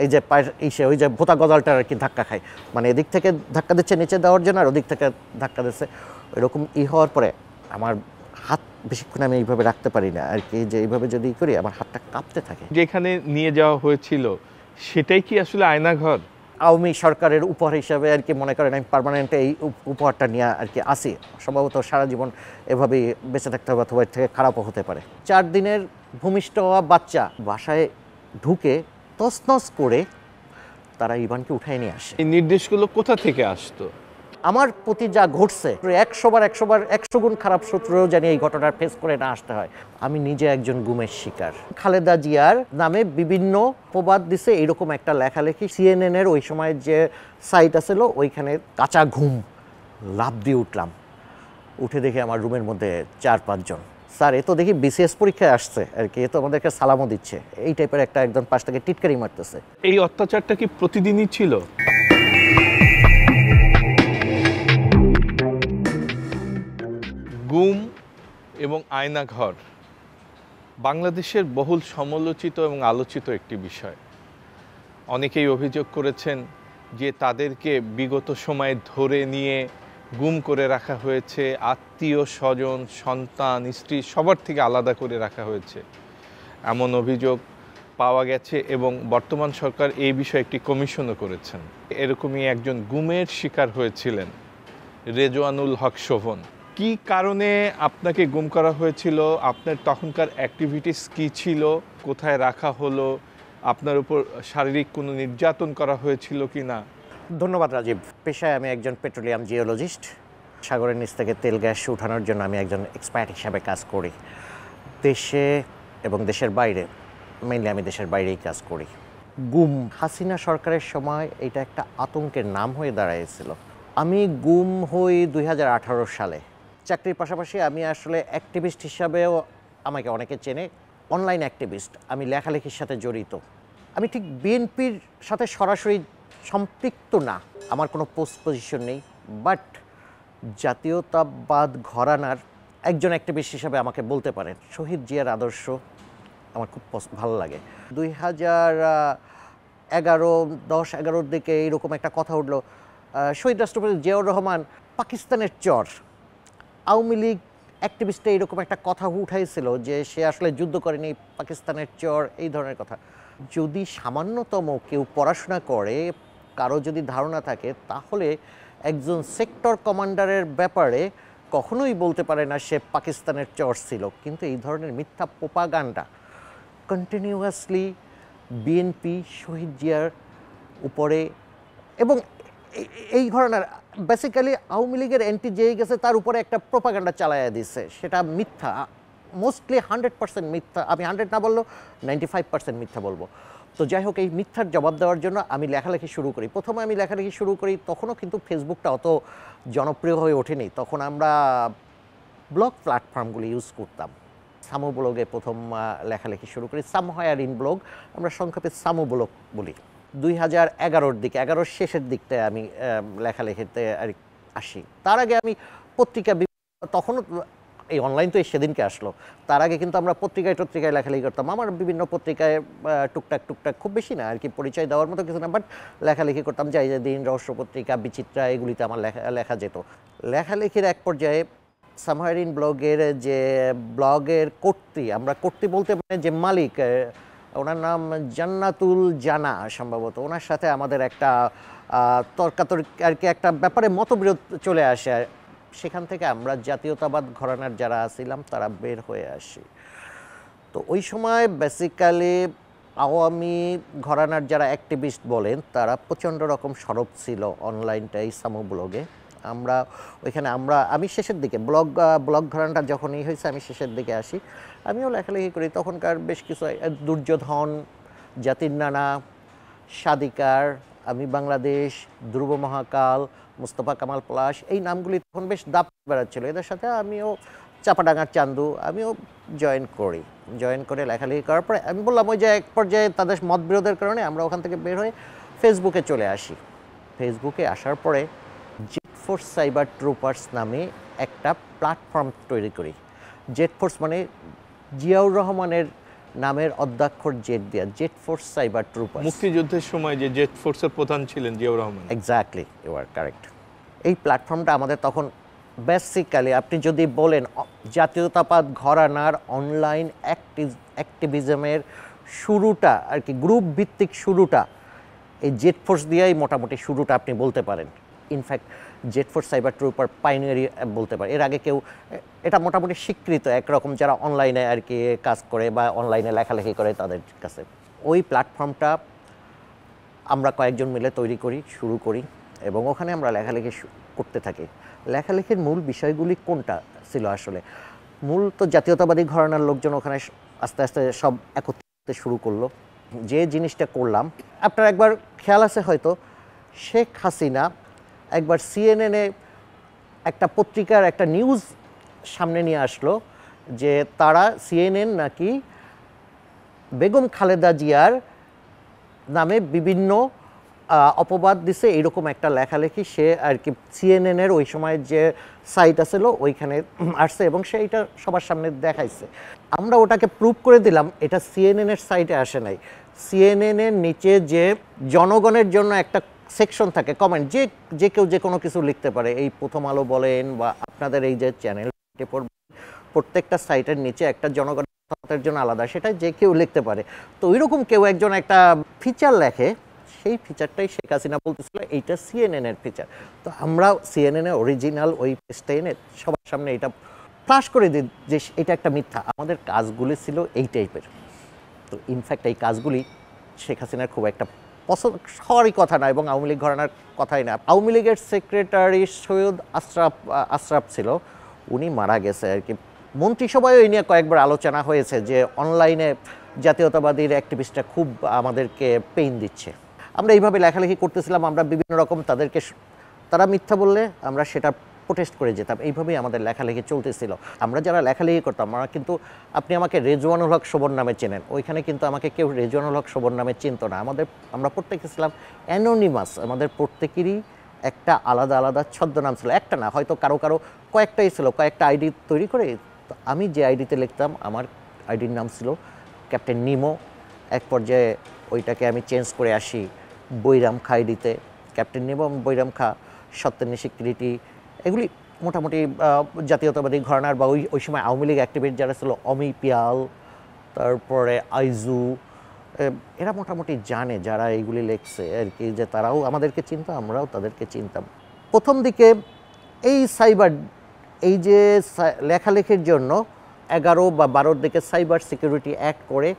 এই যে পায়ের ওই যে ভোতা গজালটা আর কি ধাক্কা খায়, মানে এদিক থেকে ধাক্কা দিচ্ছে নিচে দেওয়ার জন্য আর ওদিক থেকে ধাক্কা দিচ্ছে, এরকম হওয়ার পরে আমার হাত বেশিক্ষণ আমি এইভাবে রাখতে পারি না আর কি, যে এইভাবে যদি করি আমার হাতটা কাঁপতে থাকে। যেখানে নিয়ে যাওয়া হয়েছিল সেটাই কি আসলে আয়নাঘর? আওয়ামী সরকারের উপহার হিসাবে আর কি মনে করেন আমি পার্মানেন্ট এই উপহারটা নিয়ে আর কি আসি, সম্ভবত সারা জীবন এভাবেই বেঁচে থাকতে হবে অথবা এর থেকে খারাপও হতে পারে। 4 দিনের ভূমিষ্ঠ হওয়া বাচ্চা বাসায় ঢুকে তছনছ করে তারা ইভানকে উঠায় নিয়ে আসে। এই নির্দেশগুলো কোথা থেকে আসতো? আমার প্রতি যা ঘটছে 100 গুণ খারাপ শত্রুও জানি এই ঘটনার ফেস করে না আসতে হয়। আমি নিজে একজন গুমের শিকার। খালেদা জিয়ার নামে বিভিন্ন প্রবাদ দিছে এইরকম একটা লেখালেখি, CNN এর ওই সময় যে সাইট আছিল ওইখানে কাঁচা ঘুম, লাফ দিয়ে উঠলাম, উঠে দেখি আমার রুমের মধ্যে 4-5 জন। স্যার এ তো দেখি BCS পরীক্ষায় আসছে আর কি, এ তো আমাদেরকে সালামও দিচ্ছে, এই টাইপের একটা একদম পাশ থেকে টিটকারি মারতেছে। এই অত্যাচারটা কি প্রতিদিনই ছিল? গুম এবং আয়নাঘর বাংলাদেশের বহুল সমালোচিত এবং আলোচিত একটি বিষয়। অনেকেই অভিযোগ করেছেন যে তাদেরকে বিগত সময়ে ধরে নিয়ে গুম করে রাখা হয়েছে, আত্মীয় স্বজন, সন্তান, স্ত্রী সবার থেকে আলাদা করে রাখা হয়েছে, এমন অভিযোগ পাওয়া গেছে এবং বর্তমান সরকার এই বিষয়ে একটি কমিশনও করেছেন। এরকমই একজন গুমের শিকার হয়েছিলেন রেজওয়ানুল হক শোভন। কি কারণে আপনাকে গুম করা হয়েছিল? আপনার তখনকার অ্যাক্টিভিটিস কী ছিল? কোথায় রাখা হলো? আপনার উপর শারীরিক কোনো নির্যাতন করা হয়েছিল কি না? ধন্যবাদ রাজীব। পেশায় আমি একজন পেট্রোলিয়াম জিওলজিস্ট। সাগরের নিচ থেকে তেল গ্যাস উঠানোর জন্য আমি একজন এক্সপার্ট হিসাবে কাজ করি দেশে এবং দেশের বাইরে, মেইনলি আমি দেশের বাইরেই কাজ করি। গুম হাসিনা সরকারের সময় এটা একটা আতঙ্কের নাম হয়ে দাঁড়িয়েছিল। আমি গুম হই 2018 সালে। চাকরির পাশাপাশি আমি আসলে অ্যাক্টিভিস্ট হিসাবেও আমাকে অনেকে চেনে, অনলাইন অ্যাক্টিভিস্ট। আমি লেখালেখির সাথে জড়িত। আমি ঠিক বিএনপির সাথে সরাসরি সম্পৃক্ত না, আমার কোনো পোস্ট পজিশন নেই, বাট জাতীয়তাবাদ ঘরানার একজন অ্যাক্টিভিস্ট হিসাবে আমাকে বলতে পারেন। শহীদ জিয়ার আদর্শ আমার খুব ভালো লাগে। 2010-11 দিকে এইরকম একটা কথা উঠলো, শহীদ রাষ্ট্রপতি জিয়াউর রহমান পাকিস্তানের চর। আওয়ামী লীগ অ্যাক্টিভিস্টে এইরকম একটা কথা উঠাইছিল যে সে আসলে যুদ্ধ করেনি, পাকিস্তানের চর, এই ধরনের কথা। যদি সামান্যতম কেউ পড়াশোনা করে, কারো যদি ধারণা থাকে, তাহলে একজন সেক্টর কমান্ডারের ব্যাপারে কখনোই বলতে পারে না সে পাকিস্তানের চর ছিল। কিন্তু এই ধরনের মিথ্যা প্রোপাগান্ডা কন্টিনিউয়াসলি বিএনপি শহীদ জিয়ার উপরে এবং এই ধরনের বেসিক্যালি আওয়ামী লীগের এন্টি যেই গেছে তার উপরে একটা প্রোপাগান্ডা চালাইয়া দিচ্ছে, সেটা মিথ্যা, মোস্টলি 100% মিথ্যা। আমি 100 না বললেও 95% মিথ্যা বলবো। তো যাই হোক, এই মিথ্যার জবাব দেওয়ার জন্য আমি লেখালেখি শুরু করি। প্রথমে আমি লেখালেখি শুরু করি, তখনও কিন্তু ফেসবুকটা অত জনপ্রিয় হয়ে ওঠেনি, তখন আমরা ব্লগ প্ল্যাটফর্মগুলি ইউজ করতাম। সামু ব্লগে প্রথম লেখালেখি শুরু করি, সামহায়ার ইন ব্লগ, আমরা সংক্ষেপে সামু ব্লগ বলি। 2011-র দিকে, 11-র শেষের দিকটায় আমি লেখালেখিতে আর আসি। তার আগে আমি পত্রিকা, তখনও এই অনলাইন তো সেদিনকে আসলো, তার আগে কিন্তু আমরা পত্রিকায় লেখালেখি করতাম। আমার বিভিন্ন পত্রিকায় টুকটাক খুব বেশি না আর কি, পরিচয় দেওয়ার মতো কিছু না, বাট লেখালেখি করতাম। যাই যে দিন, রহস্য পত্রিকা, বিচিত্রা, এগুলিতে আমার লেখা যেত। লেখালেখির এক পর্যায়ে সামহায়ার ইন ব্লগের যে ব্লগের আমরা কর্তৃ বলতে মানে যে মালিক, ওনার নাম জান্নাতুল জানা সম্ভবত, ওনার সাথে আমাদের একটা তর্কাতর্কি আর কি, একটা ব্যাপারে মতবিরোধ চলে আসে। সেখান থেকে আমরা জাতীয়তাবাদ ঘরানার যারা ছিলাম তারা বের হয়ে আসি। তো ওই সময় বেসিক্যালি আওয়ামী ঘরানার যারা অ্যাক্টিভিস্ট বলেন তারা প্রচণ্ড রকম সরব ছিল অনলাইনটাই সামু ব্লগে। আমি শেষের দিকে ব্লগ ঘরানাটা যখনই হয়েছে আমি শেষের দিকে আসি, আমিও লেখালেখি করি। তখনকার বেশ কিছু দুর্যোধন, জাতির নানা, স্বাধিকার, আমি বাংলাদেশ, ধ্রুব মহাকাল, মুস্তফা কামাল পলাশ, এই নামগুলি তখন বেশ দাপ বেড়াচ্ছিল। এদের সাথে আমিও, চাপাডাঙ্গার চান্দু, আমিও জয়েন করে লেখালেখি করার পরে আমি বললাম ওই যে এক পর্যায়ে তাদের মতবিরোধের কারণে আমরা ওখান থেকে বের হয়ে ফেসবুকে চলে আসি। ফেসবুকে আসার পরে জেড ফোর্স সাইবার ট্রুপার্স নামে একটা প্ল্যাটফর্ম তৈরি করি। জেড ফোর্স মানে জিয়াউর রহমানের নামের অদ্যাক্ষর জেড দেয়া, জেড ফোর্স সাইবার ট্রুপার। মুক্তিযুদ্ধের সময় যে জেট ফোর্সের প্রধান ছিলেন Ziaur Rahman. Exactly, you are correct. এই প্ল্যাটফর্মটা আমাদের তখন বেসিক্যালি আপনি যদি বলেন জাতীয়তাবাদ ঘরানার অনলাইন অ্যাক্টিভিজমের শুরুটা আর কি, গ্রুপ ভিত্তিক শুরুটা এই জেট ফোর্স দিয়েই মোটামুটি শুরুটা আপনি বলতে পারেন। In fact jet force cyber trooper পাইনিয়ারি বলতে পারে। এর আগে কেউ, এটা মোটামুটি স্বীকৃত একরকম যারা অনলাইনে আর কি কাজ করে বা অনলাইনে লেখালেখি করে তাদের কাছে। ওই প্ল্যাটফর্মটা আমরা কয়েকজন মিলে তৈরি করি, শুরু করি এবং ওখানে আমরা লেখালেখি করতে থাকি। লেখালেখির মূল বিষয়গুলি কোনটা ছিল আসলে? মূল তো জাতীয়তাবাদী ঘরানার লোকজন ওখানে আস্তে আস্তে সব একত্রিত শুরু করলো। যে জিনিসটা করলাম, আপনার একবার খেয়াল আছে হয়তো, শেখ হাসিনা একবার সিএনএনে একটা পত্রিকার একটা নিউজ সামনে নিয়ে আসলো যে তারা সিএনএন নাকি বেগম খালেদা জিয়ার নামে বিভিন্ন অপবাদ দিছে, এইরকম একটা লেখালেখি সে আর কি সিএনএনের ওই সময় যে সাইট আছিল ওইখানে আসছে এবং সে এটা সবার সামনে দেখাইছে। আমরা ওটাকে প্রুভ করে দিলাম এটা সিএনএনের সাইটে আসে নাই। সিএনএনের নিচে যে জনগণের জন্য একটা সেকশন থাকে, কমেন্ট, যে কেউ যে কোনো কিছু লিখতে পারে, এই প্রথম আলো বলেন বা আপনাদের এই যে চ্যানেল, প্রত্যেকটা সাইটের নিচে একটা জনগণের জন্য আলাদা, সেটা যে কেউ লিখতে পারে। তো ওইরকম কেউ একজন একটা ফিচার লেখে, সেই ফিচারটাই শেখ হাসিনা বলতেছিল এইটা সিএনএনের ফিচার। তো আমরা সিএনএনের অরিজিনাল ওই পেজটা এনে সবার সামনে এটা ফ্লাশ করে দিই যে এটা একটা মিথ্যা। আমাদের কাজগুলি ছিল এই টাইপের। তো ইনফ্যাক্ট এই কাজগুলি শেখ হাসিনার খুব একটা পছন্দ হওয়ারই কথা না এবং আওয়ামী লীগ ঘরানার কথাই না। আওয়ামী লীগের সেক্রেটারি সৈয়দ আশরাফ ছিল, উনি মারা গেছে আর কি। মন্ত্রিসভায় এই নিয়ে কয়েকবার আলোচনা হয়েছে যে অনলাইনে জাতীয়তাবাদীর অ্যাক্টিভিস্টরা খুব আমাদেরকে পেইন দিচ্ছে। আমরা এইভাবে লেখালেখি করতেছিলাম, আমরা বিভিন্ন রকম তাদেরকে, তারা মিথ্যা বললে আমরা সেটা প্রোটেস্ট করে যেতাম, এইভাবেই আমাদের লেখালেখি চলতেছিল। আমরা যারা লেখালেখি করতাম, আমরা কিন্তু, আপনি আমাকে রেজওয়ানুল হক শোভন নামে চেনেন, ওইখানে কিন্তু আমাকে কেউ রেজওয়ানুল হক শোভন নামে চিনত না। আমরা প্রত্যেকে ছিলাম অ্যানোনিমাস, আমাদের প্রত্যেকেরই একটা আলাদা আলাদা ছদ্মনাম ছিল, একটা না হয়তো কারো কারো কয়েকটাই ছিল, কয়েকটা আইডি তৈরি করে। তো আমি যে আইডিতে লিখতাম আমার আইডির নাম ছিল ক্যাপ্টেন নিমো। এক পর্যায়ে ওইটাকে আমি চেঞ্জ করে আসি বৈরাম খা আইডিতে, ক্যাপ্টেন নিমো, বৈরাম খা, সত্যেন্দ্র সিকিউরিটি, এগুলি মোটামুটি জাতীয়তাবাদী ঘরানার বা ওই সময় আওয়ামী লীগ অ্যাক্টিভিস্ট যারা ছিল, অমি পিয়াল, তারপরে আইজু, এরা মোটামুটি জানে যারা এইগুলি লিখছে আর কি, যে তারাও আমাদেরকে চিনতো, আমরাও তাদেরকে চিনতাম। প্রথম দিকে এই সাইবার, এই যে লেখালেখির জন্য 11 বা 12 দিকে সাইবার সিকিউরিটি অ্যাক্ট করে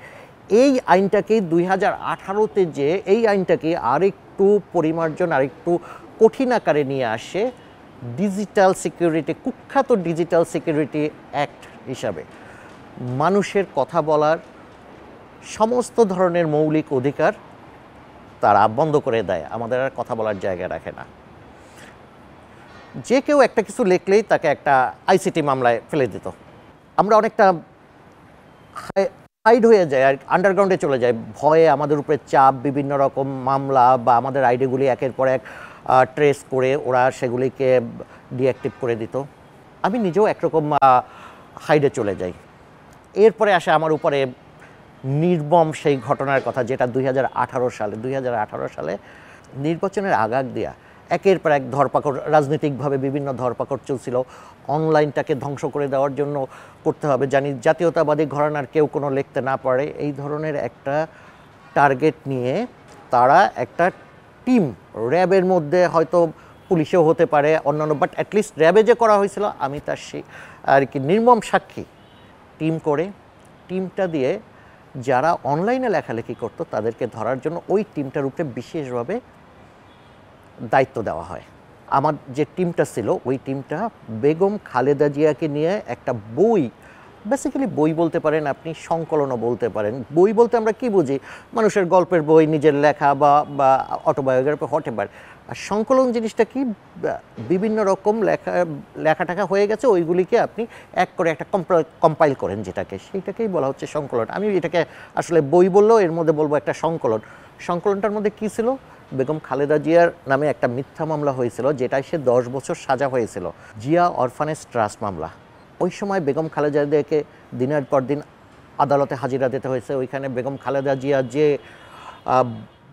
এই আইনটাকেই 2018-তে যে এই আইনটাকে আরেকটু পরিমার্জন, আরেকটু কঠিন আকারে নিয়ে আসে ডিজিটাল সিকিউরিটি, কুখ্যাত ডিজিটাল সিকিউরিটি অ্যাক্ট হিসাবে। মানুষের কথা বলার সমস্ত ধরনের মৌলিক অধিকার তারা বন্ধ করে দেয়, আমাদের আর কথা বলার জায়গা রাখে না। যে কেউ একটা কিছু লিখলেই তাকে একটা আইসিটি মামলায় ফেলে দিত। আমরা অনেকটা হাইড হয়ে যায় আর আন্ডারগ্রাউন্ডে চলে যায়, ভয়ে আমাদের উপরে চাপ, বিভিন্ন রকম মামলা বা আমাদের আইডিগুলি একের পর এক ট্রেস করে ওরা সেগুলিকে ডিঅ্যাক্টিভ করে দিত। আমি নিজেও একরকম হাইডে চলে যাই। এরপরে আসে আমার উপরে নির্মম সেই ঘটনার কথা, যেটা 2018 সালে নির্বাচনের আগাগ দিয়া একের পর এক ধরপাকড়, রাজনৈতিকভাবে বিভিন্ন ধরপাকড় চলছিল। অনলাইনটাকে ধ্বংস করে দেওয়ার জন্য করতে হবে, জানি জাতীয়তাবাদী ঘরানার কেউ কোনো লিখতে না পারে, এই ধরনের একটা টার্গেট নিয়ে তারা একটা টিম, র্যাবের মধ্যে হয়তো পুলিশেও হতে পারে অন্যান্য, বাট অ্যাটলিস্ট র্যাবে যে করা হয়েছিল আমি তার সেই আর কি নির্মম সাক্ষী। টিম করে, টিমটা দিয়ে যারা অনলাইনে লেখালেখি করতো তাদেরকে ধরার জন্য ওই টিমটার উপরে বিশেষভাবে দায়িত্ব দেওয়া হয়। আমার যে টিমটা ছিল ওই টিমটা বেগম খালেদা জিয়াকে নিয়ে একটা বই, বেসিক্যালি বই বলতে পারেন আপনি, সংকলনও বলতে পারেন। বই বলতে আমরা কি বুঝি, মানুষের গল্পের বই, নিজের লেখা বা অটোবায়োগ্রাফি, হোয়াটএভার। আর সংকলন জিনিসটা কি, বিভিন্ন রকম লেখাটাকা হয়ে গেছে, ওইগুলিকে আপনি এক করে একটা কম্পাইল করেন, যেটাকে সেইটাকেই বলা হচ্ছে সংকলন। আমি এটাকে আসলে বই বললেও এর মধ্যে বলবো একটা সংকলন। সংকলনটার মধ্যে কি ছিল, বেগম খালেদা জিয়ার নামে একটা মিথ্যা মামলা হয়েছিল, যেটায় সে 10 বছর সাজা হয়েছিল, জিয়া অরফানেজ ট্রাস্ট মামলা। ওই সময় বেগম খালেদা জিয়াকে দিনের পর দিন আদালতে হাজিরা দিতে হয়েছে। ওইখানে বেগম খালেদা জিয়া যে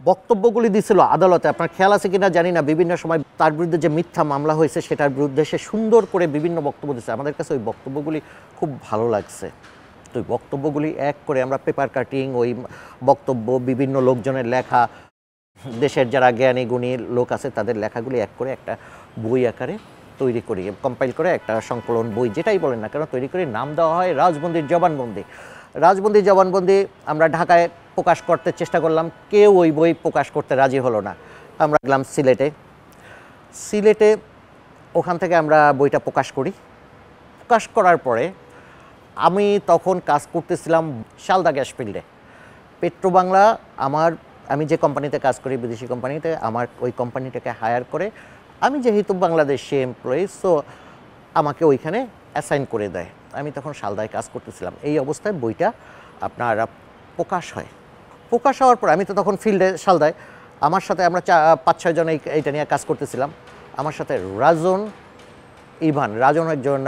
বক্তব্যগুলি দিছিল আদালতে, আপনার খেয়াল আছে কিনা জানি না, বিভিন্ন সময় তার বিরুদ্ধে যে মিথ্যা মামলা হয়েছে সেটার বিরুদ্ধে সে সুন্দর করে বিভিন্ন বক্তব্য দিচ্ছে। আমাদের কাছে ওই বক্তব্যগুলি খুব ভালো লাগছে। তো ওই বক্তব্যগুলি এক করে আমরা পেপার কাটিং, ওই বক্তব্য, বিভিন্ন লোকজনের লেখা, দেশের যারা জ্ঞানী গুণী লোক আছে তাদের লেখাগুলি এক করে একটা বই আকারে তৈরি করি, কম্পাইল করে একটা সংকলন বই যেটাই বলেন না কেন তৈরি করে নাম দেওয়া হয় রাজবন্দির জবানবন্দি। রাজবন্দির জবানবন্দি আমরা ঢাকায় প্রকাশ করতে চেষ্টা করলাম, কেউ ওই বই প্রকাশ করতে রাজি হলো না। আমরা গেলাম সিলেটে, ওখান থেকে আমরা বইটা প্রকাশ করি। প্রকাশ করার পরে আমি তখন কাজ করতেছিলাম শালদা গ্যাস ফিল্ডে, পেট্রোবাংলা। আমি যে কোম্পানিতে কাজ করি, বিদেশি কোম্পানিতে, আমার ওই কোম্পানিটাকে হায়ার করে, আমি যেহেতু বাংলাদেশি এমপ্লয়ি, সো আমাকে ওইখানে অ্যাসাইন করে দেয়। আমি তখন শালদায় কাজ করতেছিলাম। এই অবস্থায় বইটা আপনার প্রকাশ হয়। প্রকাশ হওয়ার পর আমি তো তখন ফিল্ডে শালদায়, আমার সাথে আমরা 5-6 জন এইটা নিয়ে কাজ করতেছিলাম। আমার সাথে রাজন একজন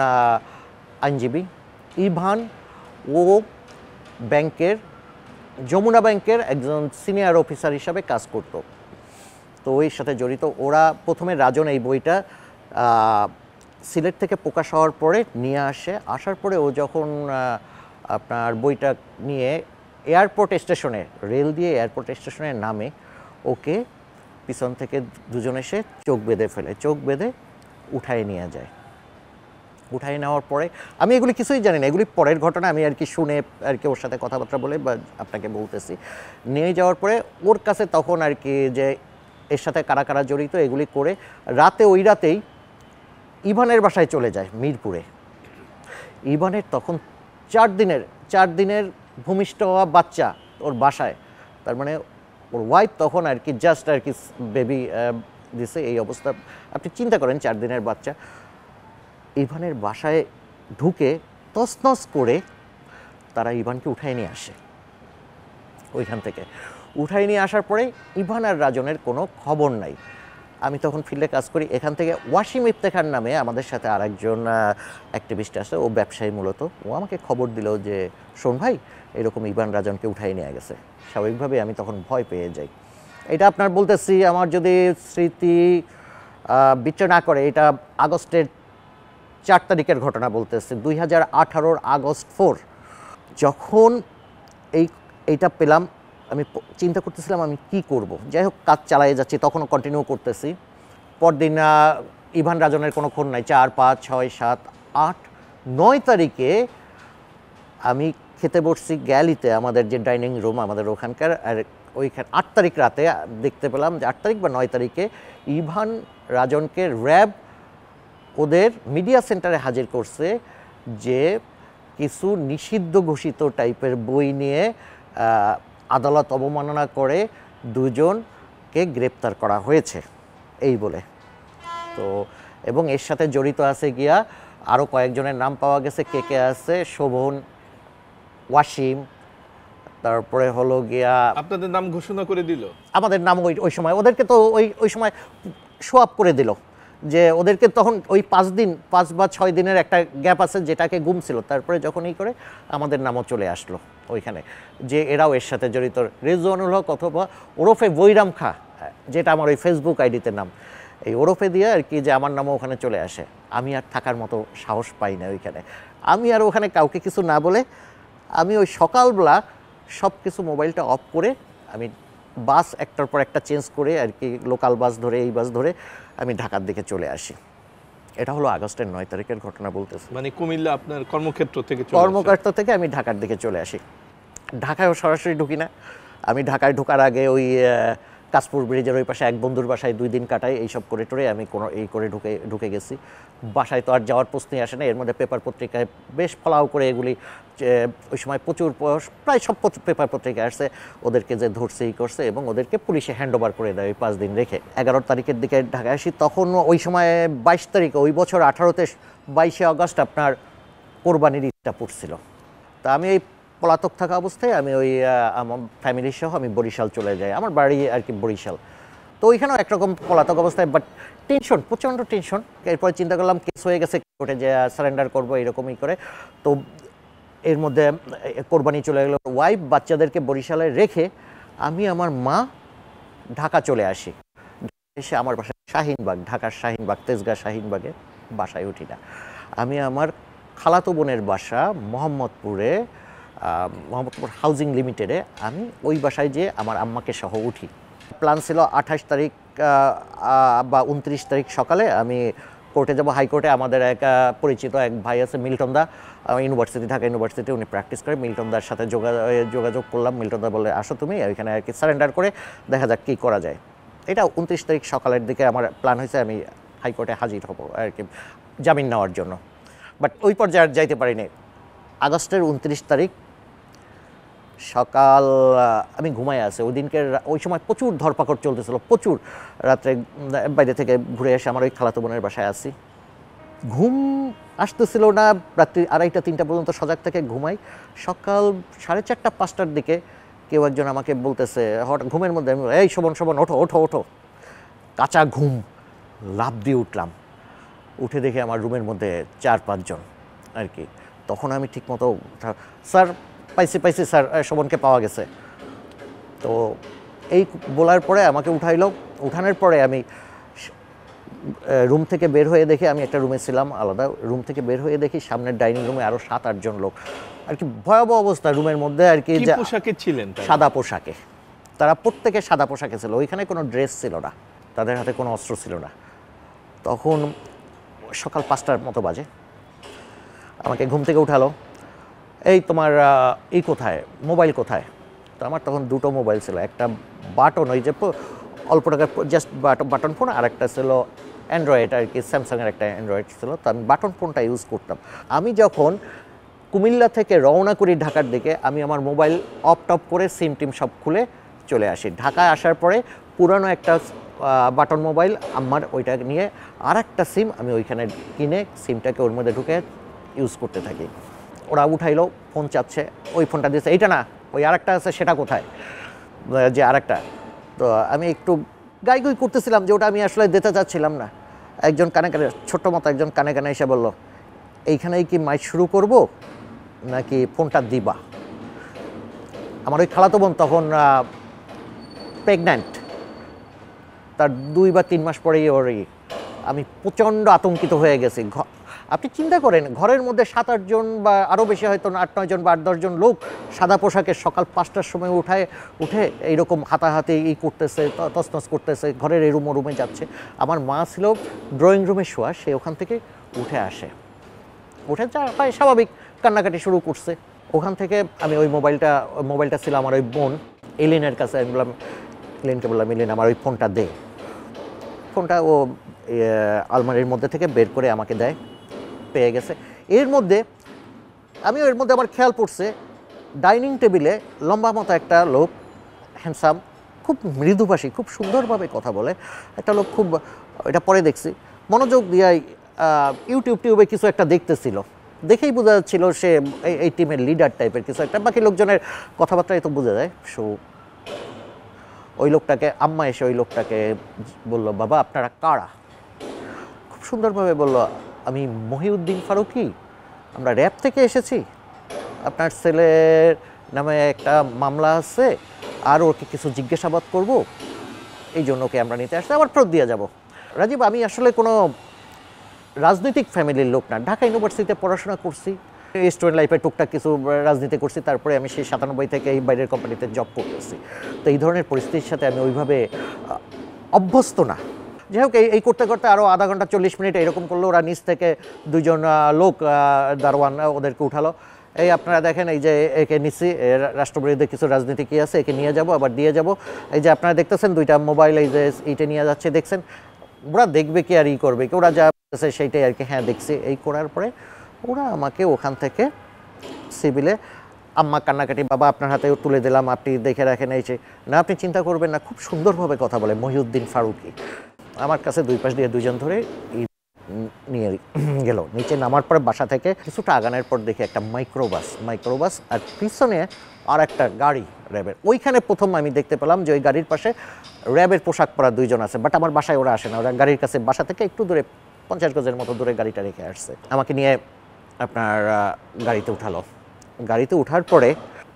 আইনজীবী, ইভান ও যমুনা ব্যাংকের একজন সিনিয়র অফিসার হিসাবে কাজ করতো। তো ওই সাথে জড়িত ওরা। প্রথমে রাজন এই বইটা সিলেট থেকে প্রকাশ হওয়ার পরে নিয়ে আসার পরে ও যখন আপনার বইটা নিয়ে এয়ারপোর্ট স্টেশনে, রেল দিয়ে এয়ারপোর্ট স্টেশনে নামে, ওকে পিছন থেকে দুজন এসে চোখ বেঁধে উঠায় নিয়ে যায়। উঠায় নেওয়ার পরে আমি এগুলি কিছুই জানি না, এগুলি পরের ঘটনা, আমি আর কি শুনে আর কি ওর সাথে কথাবার্তা বলে বা আপনাকে বলতেছি। নিয়ে যাওয়ার পরে ওর কাছে তখন আর কি যে এর সাথে কারা কারা জড়িত এগুলি করে ওই রাতেই ইভানের বাসায় চলে যায় মিরপুরে। ইভানের তখন 4 দিনের ভূমিষ্ঠ হওয়া বাচ্চা ওর বাসায়, তার মানে ওর ওয়াইফ তখন আর কি জাস্ট আর কি বেবি দিছে। এই অবস্থা আপনি চিন্তা করেন, 4 দিনের বাচ্চা। ইভানের বাসায় ঢুকে তছনছ করে তারা ইভানকে উঠায় নিয়ে আসে। ওইখান থেকে উঠায় নিয়ে আসার পরে ইভান আর রাজনের কোনো খবর নাই। আমি তখন ফিল্ডে কাজ করি। এখান থেকে ওয়াসিম ইফতেখার নামে আমাদের সাথে আরেকজন অ্যাক্টিভিস্ট আছে, ও ব্যবসায়ী মূলত। ও আমাকে খবর দিল যে শোন ভাই, এরকম ইভান রাজনকে উঠায় নিয়ে গেছে। স্বাভাবিকভাবে আমি তখন ভয় পেয়ে যাই। এটা আপনার বলতেছি, আমার যদি স্মৃতি বিচ্ছু না করে, এটা আগস্টের 4 তারিখের ঘটনা বলতেছি, 2018 আগস্ট 4। যখন এইটা পেলাম, আমি চিন্তা করতেছিলাম আমি কি করব। যাই হোক, কাজ চালিয়ে যাচ্ছি, তখনও কন্টিনিউ করতেছি। পরদিন ইভান রাজনের কোনো ক্ষণ নাই। 4, 5, 6, 7, 8, 9 তারিখে আমি খেতে বসছি গ্যালিতে, আমাদের যে ডাইনিং রুম আমাদের ওখানকার। আর ওইখানে 8 তারিখ রাতে দেখতে পেলাম যে 8 তারিখ বা 9 তারিখে ইভান রাজনকে র্যাব ওদের মিডিয়া সেন্টারে হাজির করছে যে কিছু নিষিদ্ধ ঘোষিত টাইপের বই নিয়ে আদালত অবমাননা করে 2 জনকে গ্রেপ্তার করা হয়েছে এই বলে। তো এবং এর সাথে জড়িত আছে গিয়া আরও কয়েকজনের নাম পাওয়া গেছে। কে আছে, শোভন, ওয়াসিম, তারপরে হলো গিয়া আপনাদের নাম ঘোষণা করে দিল। আমাদের নাম ওই সময় ওদেরকে তো ওই সময় শো আপ করে দিল যে ওদেরকে তখন ওই 5 বা 6 দিনের একটা গ্যাপ আছে যেটাকে গুম ছিল। তারপরে যখন করে আমাদের নামও চলে আসলো ওইখানে যে এরাও এর সাথে জড়িত। রেজওয়ানুল হক অথবা ওরফে বৈরাম খা, যেটা আমার ওই ফেসবুক আইডিতে নাম, এই ওরফে দিয়ে আর কি যে আমার নামও ওখানে চলে আসে। আমি আর থাকার মতো সাহস পাই না ওইখানে। আমি আর ওখানে কাউকে কিছু না বলে আমি ওই সকালবেলা সব কিছু মোবাইলটা অফ করে আমি বাস একটার পর একটা চেঞ্জ করে আর কি লোকাল বাস ধরে এই বাস ধরে আমি ঢাকার দিকে চলে আসি। এটা হলো আগস্টের 9 তারিখের ঘটনা বলতেছি। মানে কুমিল্লা আপনার কর্মক্ষেত্র থেকে আমি ঢাকার দিকে চলে আসি। ঢাকায়ও সরাসরি ঢুকি না। আমি ঢাকায় ঢোকার আগে ওই কাশপুর ব্রিজের ওই পাশে এক বন্ধুর বাসায় 2 দিন কাটাই। এইসব করে টরে আমি করে ঢুকে গেছি। বাসায় তো আর যাওয়ার প্রশ্নই আসে না। এর মধ্যে পেপার পত্রিকায় বেশ ফলাও করে এগুলি ওই সময় প্রায় সব পেপার পত্রিকায় আসছে, ওদেরকে যে ধরছে করছে এবং ওদেরকে পুলিশে হ্যান্ড ওভার করে দেয় ওই 5 দিন রেখে। 11 তারিখের দিকে ঢাকায় আসি। তখন ওই সময় 22 তারিখে, ওই বছর 18তে 22শে আগস্ট আপনার কোরবানির ঈদটা পড়ছিল। তা আমি এই পলাতক থাকা অবস্থায় আমি ওই আমার ফ্যামিলি সহ আমি বরিশাল চলে যাই। আমার বাড়ি আর কি বরিশাল। তো ওইখানেও একরকম পলাতক অবস্থায়, বাট টেনশন, প্রচণ্ড টেনশন। এরপরে চিন্তা করলাম কেস হয়ে গেছে, কোর্টে যে সারেন্ডার করবো এরকমই করে। তো এর মধ্যে কোরবানি চলে গেল, ওয়াইফ বাচ্চাদেরকে বরিশালে রেখে আমি আমার মা ঢাকা চলে আসি। এসে আমার বাসায় শাহিনবাগ, ঢাকার শাহিনবাগ, তেজগাঁ শাহিনবাগে বাসায় উঠি না। আমি আমার খালাতো বোনের বাসা মোহাম্মদপুরে, মোহাম্মদপুর হাউজিং লিমিটেডে, আমি ওই বাসায় যেয়ে আমার আম্মাকে সহ উঠি। প্ল্যান ছিল 28 তারিখ বা 29 তারিখ সকালে আমি কোর্টে যাব, হাইকোর্টে। আমাদের এক পরিচিত এক ভাই আছে মিল্টন দা, ইউনিভার্সিটি, ঢাকা ইউনিভার্সিটি, উনি প্র্যাকটিস করে। মিল্টন দার সাথে যোগাযোগ করলাম। মিল্টন দা বলে আসো তুমি ওইখানে আর কি সারেন্ডার করে দেখা যাক কী করা যায়। এটা 29 তারিখ সকালের দিকে আমার প্ল্যান হয়েছে আমি হাইকোর্টে হাজির হব আর কি জামিন নেওয়ার জন্য। বাট ওই পর্যায়ে আর যাইতে পারিনি। আগস্টের 29 তারিখ সকাল আমি ঘুমাই আছে। ওই সময় প্রচুর ধরপাকড় চলতেছিল, প্রচুর। রাত্রে বাইরে থেকে ঘুরে এসে আমার ওই খালাতো বোনের বাসায় আসি। ঘুম আসতেছিল না, রাত্রি 2:30 3টা পর্যন্ত সজাগ থেকে ঘুমাই। সকাল 4:30 5টার দিকে কেউ একজন আমাকে বলতেছে, হঠাৎ ঘুমের মধ্যে, এই শোভন ওঠো ওঠো ওঠো। কাঁচা ঘুম, লাফ দিয়ে উঠলাম। উঠে দেখে আমার রুমের মধ্যে 4-5 জন আর কি। তখন আমি ঠিকমতো, স্যার পাইছি স্যার, শোভনকে পাওয়া গেছে। তো এই বলার পরে আমাকে উঠাইলো। উঠানোর পরে আমি রুম থেকে বের হয়ে দেখি, আমি একটা রুমে ছিলাম আলাদা, রুম থেকে বের হয়ে দেখি সামনের ডাইনিং রুমে আরও 7-8 জন লোক আর কি। ভয়াবহ অবস্থা রুমের মধ্যে আর কি। পোশাকে ছিলেন? সাদা পোশাকে, তারা প্রত্যেকে সাদা পোশাকে ছিল। ওইখানে কোনো ড্রেস ছিল না, তাদের হাতে কোনো অস্ত্র ছিল না। তখন সকাল 5টার মতো বাজে। আমাকে ঘুম থেকে উঠালো, এই তোমার কোথায়, মোবাইল কোথায়? তো আমার তখন 2টো মোবাইল ছিল, একটা বাটন, ওই যে অল্প টাকার জাস্ট বাটন ফোন, আর একটা ছিল অ্যান্ড্রয়েড আর কি, স্যামসাংয়ের একটা অ্যান্ড্রয়েড ছিল। তো আমি বাটন ফোনটা ইউজ করতাম। আমি যখন কুমিল্লা থেকে রওনা করি ঢাকার দিকে, আমি আমার মোবাইল অফ টপ করে সিম টিম সব খুলে চলে আসি। ঢাকায় আসার পরে পুরানো একটা বাটন মোবাইল আমার, ওইটা নিয়ে আর একটা সিম আমি ওইখানে কিনে সিমটাকে ওর মধ্যে ঢুকে ইউজ করতে থাকি। ওরা উঠাইলো, ফোন চাচ্ছে, ওই ফোনটা দিয়েছে, এইটা না, ওই আরেকটা আছে, সেটা কোথায়, যে আরেকটা। তো আমি একটু গাইগুই করতেছিলাম যে ওটা আমি আসলে দিতে চাচ্ছিলাম না। একজন কানে কানে, ছোট্ট মতো একজন কানে কানে এসে বলল, এইখানেই কি মাইক শুরু করব নাকি ফোনটা দিবা? আমার ওই খালাতো বোন তখন প্রেগন্যান্ট, তার 2 বা 3 মাস পরেই আমি প্রচণ্ড আতঙ্কিত হয়ে গেছি। আপনি চিন্তা করেন, ঘরের মধ্যে 7-8 জন বা আরও বেশি, হয়তো 8-9 জন বা 8-10 জন লোক সাদা পোশাকে সকাল 5টার সময় উঠে এইরকম হাতাহাতি করতেছে, তছনছ করতেছে, ঘরের এই রুমে যাচ্ছে। আমার মা ছিল ড্রয়িং রুমে শোয়া, সে ওখান থেকে উঠে আসে, উঠে যা হয় স্বাভাবিক কান্নাকাটি শুরু করছে। ওখান থেকে আমি ওই মোবাইলটা ছিল আমার ওই বোন এলিনের কাছে। আমি এলিনকে বললাম, এলিন আমার ওই ফোনটা দে। ফোনটা ও আলমারির মধ্যে থেকে বের করে আমাকে দেয়, পেয়ে গেছে। এর মধ্যে আমার খেয়াল পড়ছে, ডাইনিং টেবিলে লম্বা মতো একটা লোক, হ্যান্ডসাম, খুব মৃদুভাষী, খুব সুন্দরভাবে কথা বলে একটা লোক, খুব, এটা পরে দেখছি, মনোযোগ দিয়ে ইউটিউবে কিছু একটা দেখতেছিল। দেখেই বোঝা যাচ্ছিল সে এই টিমের লিডার টাইপের কিছু একটা। বাকি লোকজনের কথাবার্তায় তো বোঝা যায়। সো ওই লোকটাকে, আম্মা এসে ওই লোকটাকে বলল, বাবা আপনারা কারা? খুব সুন্দরভাবে বলল, আমি মহিউদ্দিন ফারুকী, আমরা র্যাব থেকে এসেছি, আপনার ছেলের নামে একটা মামলা আছে, আর ওকে কিছু জিজ্ঞাসাবাদ করব, এই জন্য ওকে আমরা নিতে আসছি, আবার ফেরত দিয়ে যাব। রাজীব, আমি আসলে কোনো রাজনৈতিক ফ্যামিলির লোক না, ঢাকা ইউনিভার্সিটিতে পড়াশোনা করছি, স্টুডেন্ট লাইফে টুকটাক কিছু রাজনীতি করছি, তারপরে আমি সেই 97 থেকে এই বাইরের কোম্পানিতে জব করতেছি। তো এই ধরনের পরিস্থিতির সাথে আমি ওইভাবে অভ্যস্ত না। যাই হোক, এই করতে করতে আরও আধা ঘন্টা 40 মিনিট এরকম করলো। ওরা নিচ থেকে 2 জন লোক, দারোয়ান, ওদেরকে উঠালো। এই আপনারা দেখেন, এই যে একে নিচ্ছি, রাষ্ট্রবিরোধী কিছু রাজনীতি কী আছে, একে নিয়ে যাব, আবার দিয়ে যাব। এই যে আপনারা দেখতেছেন 2টা মোবাইল, এই যে এইটা নিয়ে যাচ্ছে, দেখছেন। ওরা দেখবে কি আর করবে কি, ওরা যা আছে সেইটাই আর কি। হ্যাঁ দেখছি। এই করার পরে ওরা আমাকে ওখান থেকে সিভিলে, আম্মা কান্নাকাটি, বাবা আপনার হাতে তুলে দিলাম, আপনি দেখে রাখেন, এই যে না, আপনি চিন্তা করবেন না, খুব সুন্দরভাবে কথা বলে মহিউদ্দিন ফারুকী। আমার কাছে 2 পাশ দিয়ে 2 জন ধরে নিয়ে গেল। নিচে নামার পরে বাসা থেকে কিছুটা আগানোর পর দেখি একটা মাইক্রোবাস, আর পিছনে আর একটা গাড়ি র্যাবের। ওইখানে প্রথম আমি দেখতে পেলাম যে ওই গাড়ির পাশে র্যাবের পোশাক পরা 2 জন আছে। বাট আমার বাসায় ওরা আসে না, ওরা গাড়ির কাছে, বাসা থেকে একটু দূরে, 50 গজের মতো দূরে গাড়িটা রেখে আসছে। আমাকে নিয়ে আপনার গাড়িতে উঠালো। গাড়িতে ওঠার পরে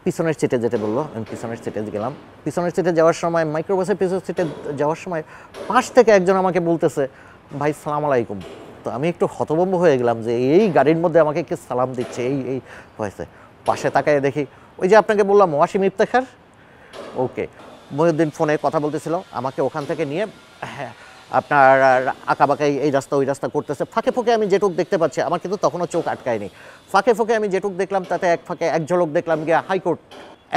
পিছনের সিটে যেতে বললো, আমি পিছনের সিটে গেলাম। পিছনের সিটে যাওয়ার সময়, মাইক্রোবাসের পিছনের সিটে যাওয়ার সময় পাশ থেকে একজন আমাকে বলতেছে, ভাই সালাম আলাইকুম। তো আমি একটু হতভম্ব হয়ে গেলাম যে এই গাড়ির মধ্যে আমাকে কে সালাম দিচ্ছে, এই হয়েছে। পাশে তাকায় দেখি ওই যে আপনাকে বললাম ওয়াসিম ইফতেখার, ওকে। মহিউদ্দিন ফোনে কথা বলতেছিল, আমাকে ওখান থেকে নিয়ে হ্যাঁ আপনার আঁকাবাঁকাই এই রাস্তা ওই রাস্তা করতেছে। ফাঁকে ফোঁকে আমি যেটুক দেখতে পাচ্ছি, আমার কিন্তু তখনও চোখ আটকায়নি। ফাঁকে ফোঁকে আমি যেটুক দেখলাম তাতে এক ফাঁকে এক ঝলক দেখলাম গিয়া হাইকোর্ট,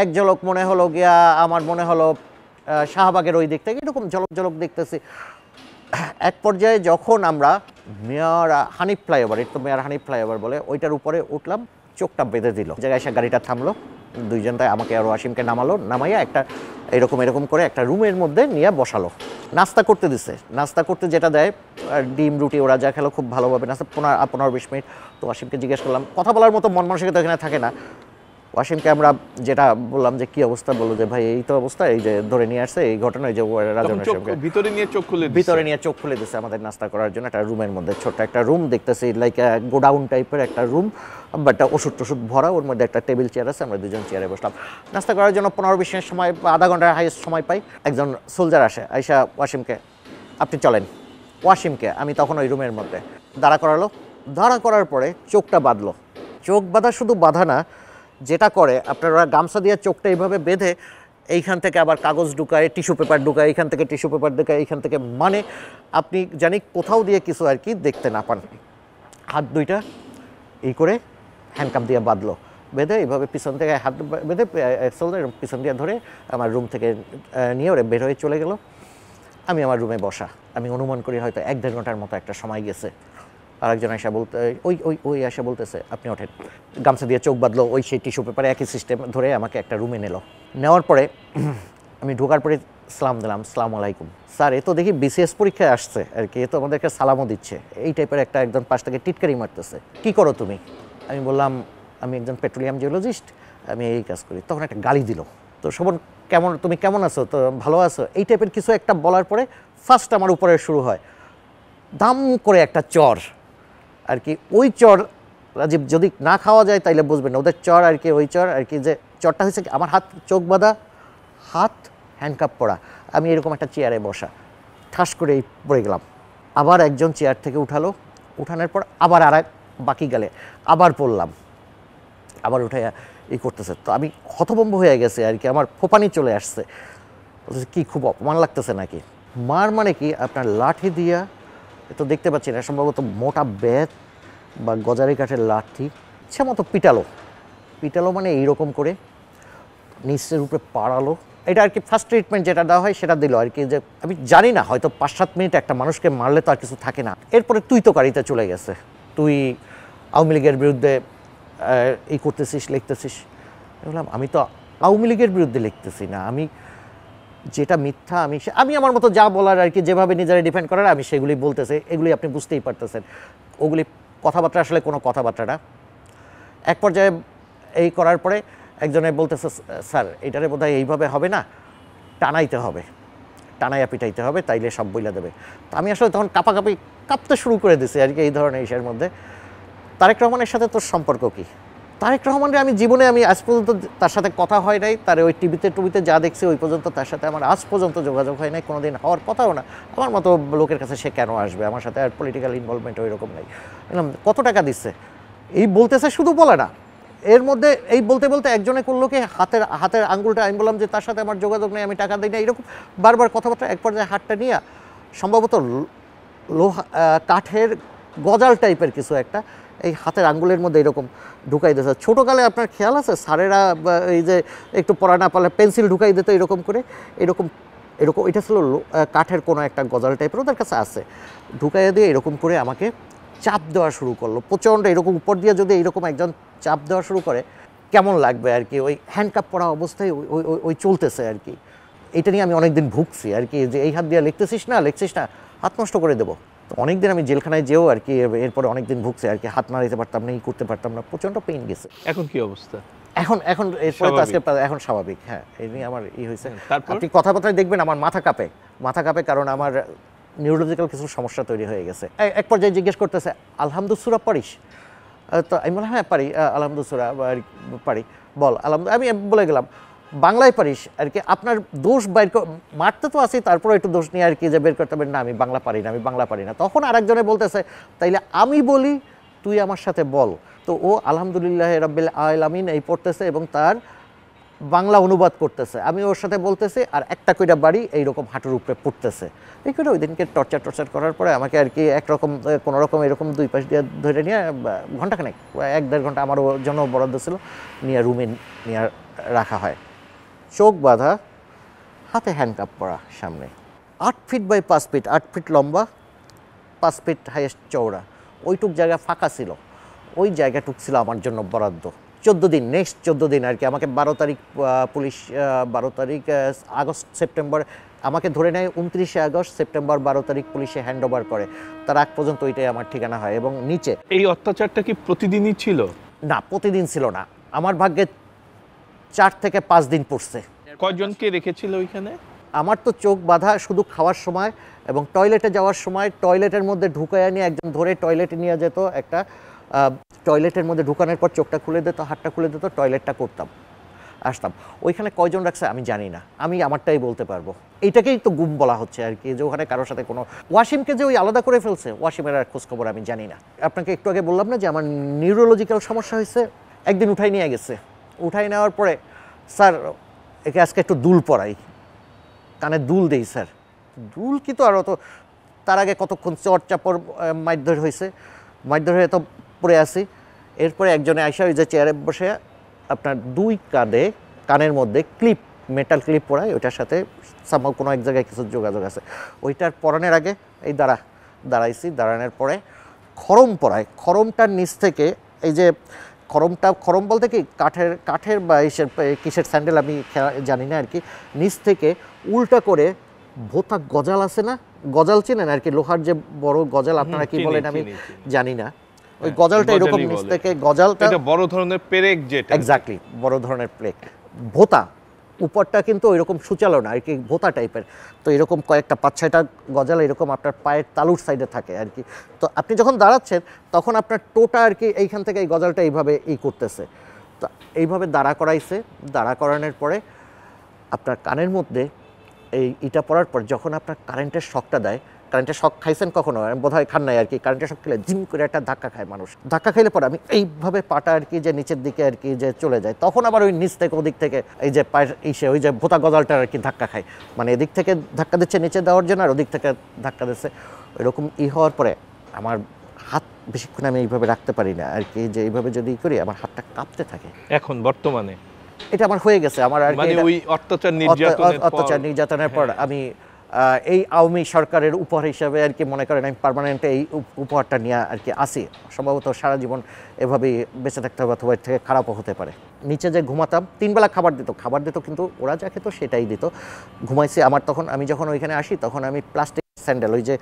এক ঝলক মনে হলো গিয়া আমার মনে হলো শাহবাগের ওই দিক থেকে এরকম ঝলক ঝলক দেখতেছি। এক পর্যায়ে যখন আমরা মেয়র হানিফ ফ্লাইওভার, এটা তো মেয়র হানিফ ফ্লাইওভার বলে, ওইটার উপরে উঠলাম, চোখটা বেঁধে দিল। জায়গায় এসে গাড়িটা থামলো, দুইজনটাই আমাকে আর ওয়াসিমকে নামালো, নামাইয়া একটা এরকম করে একটা রুমের মধ্যে নিয়ে বসালো। নাস্তা করতে দিছে, নাস্তা করতে যেটা দেয় ডিম রুটি, ওরা যা খেলো খুব ভালোভাবে নাস্তা, 15-20 মিনিট। তো ওয়াসিমকে জিজ্ঞেস করলাম, কথা বলার মতো মন মানসিকতা এখানে থাকে না। ওয়াসিমকে আমরা যেটা বললাম যে কি অবস্থা, বললো যে ভাই এই তো অবস্থা, এই যে ধরে নিয়ে আসছে এই ঘটনা, এই যে ভিতরে নিয়ে চোখ খুলে দিচ্ছে আমাদের নাস্তা করার জন্য। একটা রুমের মধ্যে ছোট্ট একটা রুম দেখতেছি, লাইক গোডাউন টাইপের একটা রুম, বাট ওষুধ টষুধ ভরা, ওর মধ্যে একটা টেবিল চেয়ার আছে, আমরা দুজন চেয়ারে বসলাম। নাস্তা করার জন্য 15-20 মিনিট সময়, আধা ঘন্টার হাইয়েস্ট সময় পাই। একজন সোলজার আসে, আইসা ওয়াসিমকে, আপনি চলেন। ওয়াসিমকে আমি তখন ওই রুমের মধ্যে দাঁড়া করালো। দাঁড়া করার পরে চোখটা বাঁধলো। চোখ বাঁধা শুধু বাঁধা না, যেটা করে আপনারা গামছা দিয়ে চোখটা এইভাবে বেঁধে এইখান থেকে আবার কাগজ ঢুকায়, টিস্যু পেপার ঢুকায়, এইখান থেকে টিস্যু পেপার ঢুকায়, এইখান থেকে, মানে আপনি জানি কোথাও দিয়ে কিছু আর কি দেখতে না পান। হাত দুইটা এই করে হ্যান্ডকাপ দিয়ে বাঁধলো, বেঁধে এইভাবে পিছন থেকে হাত বেঁধে পিছন দিয়ে ধরে আমার রুম থেকে নিয়ে ওরা বের হয়ে চলে গেল। আমি আমার রুমে বসা, আমি অনুমান করি হয়তো 1-1.5 ঘন্টার মতো একটা সময় গেছে। আরেকজন এসে বলতে ওই এসে বলতেছে আপনি ওঠেন। গামছা দিয়ে চোখ বাঁধলো, ওই সেই টিস্যু পেপারে একই সিস্টেম ধরে আমাকে একটা রুমে নিল। নেওয়ার পরে আমি ঢোকার পরে সালাম দিলাম, সালাম আলাইকুম স্যার। এ তো দেখি বিসিএস পরীক্ষায় আসছে আর কি, এ তো আমাদেরকে সালামও দিচ্ছে। এই টাইপের একটা একজন পাশ থেকে টিটকারি মারতেছে, কি করো তুমি? আমি বললাম আমি একজন পেট্রোলিয়াম জিওলজিস্ট, আমি এই কাজ করি। তখন একটা গালি দিল, তো শোভন কেমন, তুমি কেমন আছো, তো ভালো আছো, এই টাইপের কিছু একটা বলার পরে ফার্স্ট আমার উপরে শুরু হয় দাম করে একটা চর আর কি। ওই চর রাজীব যদি না খাওয়া যায় তাইলে বুঝবেন ওদের চর আর কি। ওই চর আর কি, যে চরটা হয়েছে আমার হাত চোখ বাঁধা, হাত হ্যান্ডকাপ পরা, আমি এরকম একটা চেয়ারে বসা, ঠাস করে পড়ে গেলাম। আবার একজন চেয়ার থেকে উঠালো, উঠানোর পর আবার আর এক বাকি গেলে আবার পড়লাম, আবার উঠে এই করতেছে। তো আমি হতভম্ব হয়ে গেছে আর কি, আমার ফোপানি চলে আসছে। কি খুব অপমান লাগতেছে নাকি? মার মানে কি আপনার লাঠি দিয়া, তো দেখতে পাচ্ছি না, সম্ভবত মোটা বেত বা গজারি কাঠের লাঠি, ইচ্ছা মতো পিটালো মানে এইরকম করে নিচের উপরে পাড়ালো। এটা আর কি ফার্স্ট ট্রিটমেন্ট যেটা দেওয়া হয় সেটা দিল আর কি। যে আমি জানি না, হয়তো 5-7 মিনিট একটা মানুষকে মারলে তো আর কিছু থাকে না। এরপরে তুই তো গাড়িতে চলে গেছে, তুই আওয়ামী লীগের বিরুদ্ধে এই করতেছিস, লিখতেছিস। বললাম আমি তো আওয়ামী লীগের বিরুদ্ধে লিখতেছি না, আমি যেটা মিথ্যা আমি আমার মতো যা বলার আর কি, যেভাবে নিজেরা ডিফেন্ড করার আমি সেগুলি বলতেছে, এগুলি আপনি বুঝতেই পারতেছেন। ওগুলি কথাবার্তা আসলে কোনো কথাবার্তা না। এক পর্যায়ে এই করার পরে একজনে বলতেছে স্যার এটারে বোধহয় এইভাবে হবে না, টানাইতে হবে, টানাইয়া পিটাইতে হবে, তাইলে সব বইলা দেবে। তো আমি আসলে তখন কাঁপতে শুরু করে দিছি আর কি এই ধরনের ইসের মধ্যে। তারেক রহমানের সাথে তোর সম্পর্ক কি? তারেক রহমানের আমি জীবনে আজ পর্যন্ত তার সাথে কথা হয় নাই। তার ওই টিভিতে যা দেখছি ওই পর্যন্ত তার সাথে আমার আজ পর্যন্ত যোগাযোগ হয় নাই, কোনোদিন হওয়ার কথাও না। আমার মতো লোকের কাছে সে কেন আসবে? আমার সাথে আর পলিটিক্যাল ইনভলভমেন্ট ওই রকম নাই। কত টাকা দিচ্ছে এই বলতেছে, শুধু বলে না, এর মধ্যে এই বলতে বলতে একজনে করলো কি হাতের আঙ্গুলটা, আমি বললাম যে তার সাথে আমার যোগাযোগ নেই, আমি টাকা দিই না, এরকম বারবার কথাবার্তা। এক পর্যায়ে হাতটা নিয়ে সম্ভবত লোহা কাঠের গজাল টাইপের কিছু একটা এই হাতের আঙ্গুলের মধ্যে এরকম ঢুকাই দিয়েছে। ছোটোকালে আপনার খেয়াল আছে স্যারেরা এই যে একটু পড়া না পারলে পেন্সিল ঢুকাই দিত এরকম করে, এরকম এটা ছিল কাঠের কোনো একটা গজাল টাইপের, ওদের কাছে আছে। ঢুকাইয়া দিয়ে এরকম করে আমাকে চাপ দেওয়া শুরু করলো প্রচণ্ড। এরকম উপর দিয়ে যদি এরকম একজন চাপ দেওয়া শুরু করে কেমন লাগবে আর কি, ওই হ্যান্ডকাপ পরা অবস্থায় ওই চলতেছে আর কি। এটা নিয়ে আমি অনেকদিন ভুগছি আর কি, যে এই হাত দিয়ে লিখতেছিস না, হাত নষ্ট করে দেবো। তো অনেকদিন আমি জেলখানায় যেও আর কি, এরপরে অনেকদিন ভুগছি আর কি, হাত নাড়াইতে পারতাম না, করতে পারতাম না, প্রচণ্ড পেইন গেছে। এখন কি অবস্থা? এখন এরপরে তো আজকে এখন স্বাভাবিক। হ্যাঁ, এই নিয়ে আমার হয়েছে। আপনি কথাবার্তায় দেখবেন আমার মাথা কাঁপে, কারণ আমার নিউরোলজিক্যাল কিছু সমস্যা তৈরি হয়ে গেছে। এক পর্যায়ে জিজ্ঞেস করতেছে আলহামদুলিল্লাহ সূরা পড়িস? তো আমি বললাম হ্যাঁ পারি, আলহামদুলিল্লাহ পারি, বল আলহামদুলিল্লাহ, আমি বলে গেলাম বাংলায় পারিস আর কি, আপনার দোষ বাইর মারতে তো আছি, তারপরে একটু দোষ নিয়ে আর কি যে বের করতে পারি না, আমি বাংলা পারি না, আমি বাংলা পারি না। তখন আরেকজনে বলতেছে তাইলে আমি বলি তুই আমার সাথে বল। তো ও আলহামদুলিল্লাহ রাব্বিল আলামিন এই পড়তেছে এবং তার বাংলা অনুবাদ করতেছে, আমি ওর সাথে বলতেছি, আর একটা কইটা বাড়ি এইরকম হাঁটুর উপরে পড়তেছে। এই করে ওই দিনকে টর্চার করার পরে আমাকে আর কি একরকম কোনো রকম এরকম দুই পাশ দিয়ে ধরে নিয়ে ঘন্টাখানেক 1-1.5 ঘন্টা আমারও জন্য বরাদ্দ ছিল, নিয়ে রুমে নিয়ে রাখা হয়। চোখ বাঁধা, হাতে হ্যান্ডকাপ পরা, সামনে 8 ফিট বাই 5 ফিট, 8 ফিট লম্বা, 5 ফিট হাইয়েস্ট চওড়া, ওইটুক জায়গা ফাঁকা ছিল, ওই জায়গাটুক ছিল আমার জন্য বরাদ্দ। 14 দিন, নেক্সট 14 দিন আর কি। আমাকে 12 তারিখ পুলিশ, 12 তারিখ আগস্ট সেপ্টেম্বর, আমাকে ধরে নেয় 29শে আগস্ট, সেপ্টেম্বর 12 তারিখ পুলিশে হ্যান্ড ওভার করে। তার আগ পর্যন্ত ওইটাই আমার ঠিকানা হয়। এবং নিচে এই অত্যাচারটা কি প্রতিদিনই ছিল? না, প্রতিদিন ছিল না, আমার ভাগ্যে 4 থেকে 5 দিন পড়ছে। কয়জনকে রেখেছিল ওইখানে? আমার তো চোখ বাঁধা শুধু খাওয়ার সময় এবং টয়লেটে যাওয়ার সময়, টয়লেটের মধ্যে ঢুকাইয়া নিয়ে একজন ধরে টয়লেটে নিয়ে যেত, একটা টয়লেটের মধ্যে ঢুকানোর পর চোখটা খুলে দিত, হাতটা খুলে দিত, টয়লেটটা করতাম, আসতাম। ওইখানে কয়জন রাখছে আমি জানি না, আমি আমারটাই বলতে পারবো। এইটাকেই তো গুম বলা হচ্ছে আর কি, যে ওখানে কারোর সাথে কোনো, ওয়াসিমকে যে ওই আলাদা করে ফেলছে, ওয়াসিমের আর খোঁজখবর আমি জানি না। আপনাকে একটু আগে বললাম না যে আমার নিউরোলজিক্যাল সমস্যা হয়েছে, একদিন উঠাই নিয়ে গেছে, উঠাই নেওয়ার পরে স্যার একে আজকে একটু দুল পরাই, কানে দুল দেই স্যার। দুল কি তো আরও তো, তার আগে কতক্ষণ চর চাপড় মারধর হয়েছে, মারধর হয়ে তো পড়ে আসি। এরপরে একজনে আইসা ওই যে চেয়ারে বসে আপনার 2 কানের মধ্যে ক্লিপ, মেটাল ক্লিপ পরায়, ওইটার সাথে সামহাও কোনো এক জায়গায় কিছু যোগাযোগ আছে, ওইটার পরানোর আগে এই দাঁড়াইছি, দাঁড়ানোর পরে খরম পরায়, খরমটার নিচ থেকে এই যে খরম বলতে কি কাঠের বা কিসের স্যান্ডেল আমি জানি না আর কি, নিচ থেকে উল্টা করে ভোতা গজাল আছে না, গজাল চেনেন আর কি, লোহার যে বড় গজাল, আপনারা কি বলেন আমি জানি না, ওই গজালটা এরকম নিচ থেকে, গজালটা বড় ধরনের পেরেক, যেটা এক্স্যাক্টলি বড় ধরনের প্লেট, ভোতা, উপরটা কিন্তু ওইরকম সুচালো না আর কি, ভোতা টাইপের। তো এরকম কয়েকটা 5-6টা গজাল এরকম আপনার পায়ের তালুর সাইডে থাকে আর কি। তো আপনি যখন দাঁড়াচ্ছেন তখন আপনার টোটা আর কি এইখান থেকে এই গজালটা এইভাবে করতেছে। তো এইভাবে দাঁড়া করাইছে, দাঁড়া করানোর পরে আপনার কানের মধ্যে এইটা পড়ার পর যখন আপনার কারেন্টের শকটা দেয়, কারেন্টের শক খাইছেন কখনো? বোধহয় খান নাই আর কি। কারেন্টের শক খেলে জিম করে একটা ধাক্কা খায় মানুষ, ধাক্কা খাইলে পরে আমি এইভাবে পাটা আর কি যে নিচের দিকে আর কি যে চলে যায়, তখন আবার ওই নিচ থেকে ওদিক থেকে এই যে পায়ের ওই যে ভোতা গজালটা আর কি ধাক্কা খায়, মানে এদিক থেকে ধাক্কা দিচ্ছে নিচে দেওয়ার জন্য, আর ওদিক থেকে ধাক্কা দিচ্ছে। ওইরকম হওয়ার পরে আমার হাত বেশিক্ষণ আমি এইভাবে রাখতে পারি না আর কি, যে এইভাবে যদি করি আমার হাতটা কাঁপতে থাকে। এখন বর্তমানে এটা আমার হয়ে গেছে, আমার আর মানে ওই অত্যাচার নির্যাতনের পর আমি এই আওয়ামী সরকারের উপহার হিসাবে আর কি মনে করেন আমি পার্মানেন্ট এই উপহারটা নিয়ে আর কি আসি। সম্ভবত সারা জীবন এভাবেই বেঁচে থাকতে হবে, অথবা এর থেকে খারাপও হতে পারে। নিচে যে ঘুমাতাম, 3 বেলা খাবার দিত কিন্তু ওরা যা খেত সেটাই দিত। ঘুমাইছি আমার তখন, আমি যখন ওইখানে আসি তখন আমি প্লাস্টিক স্যান্ডেল, ওই যে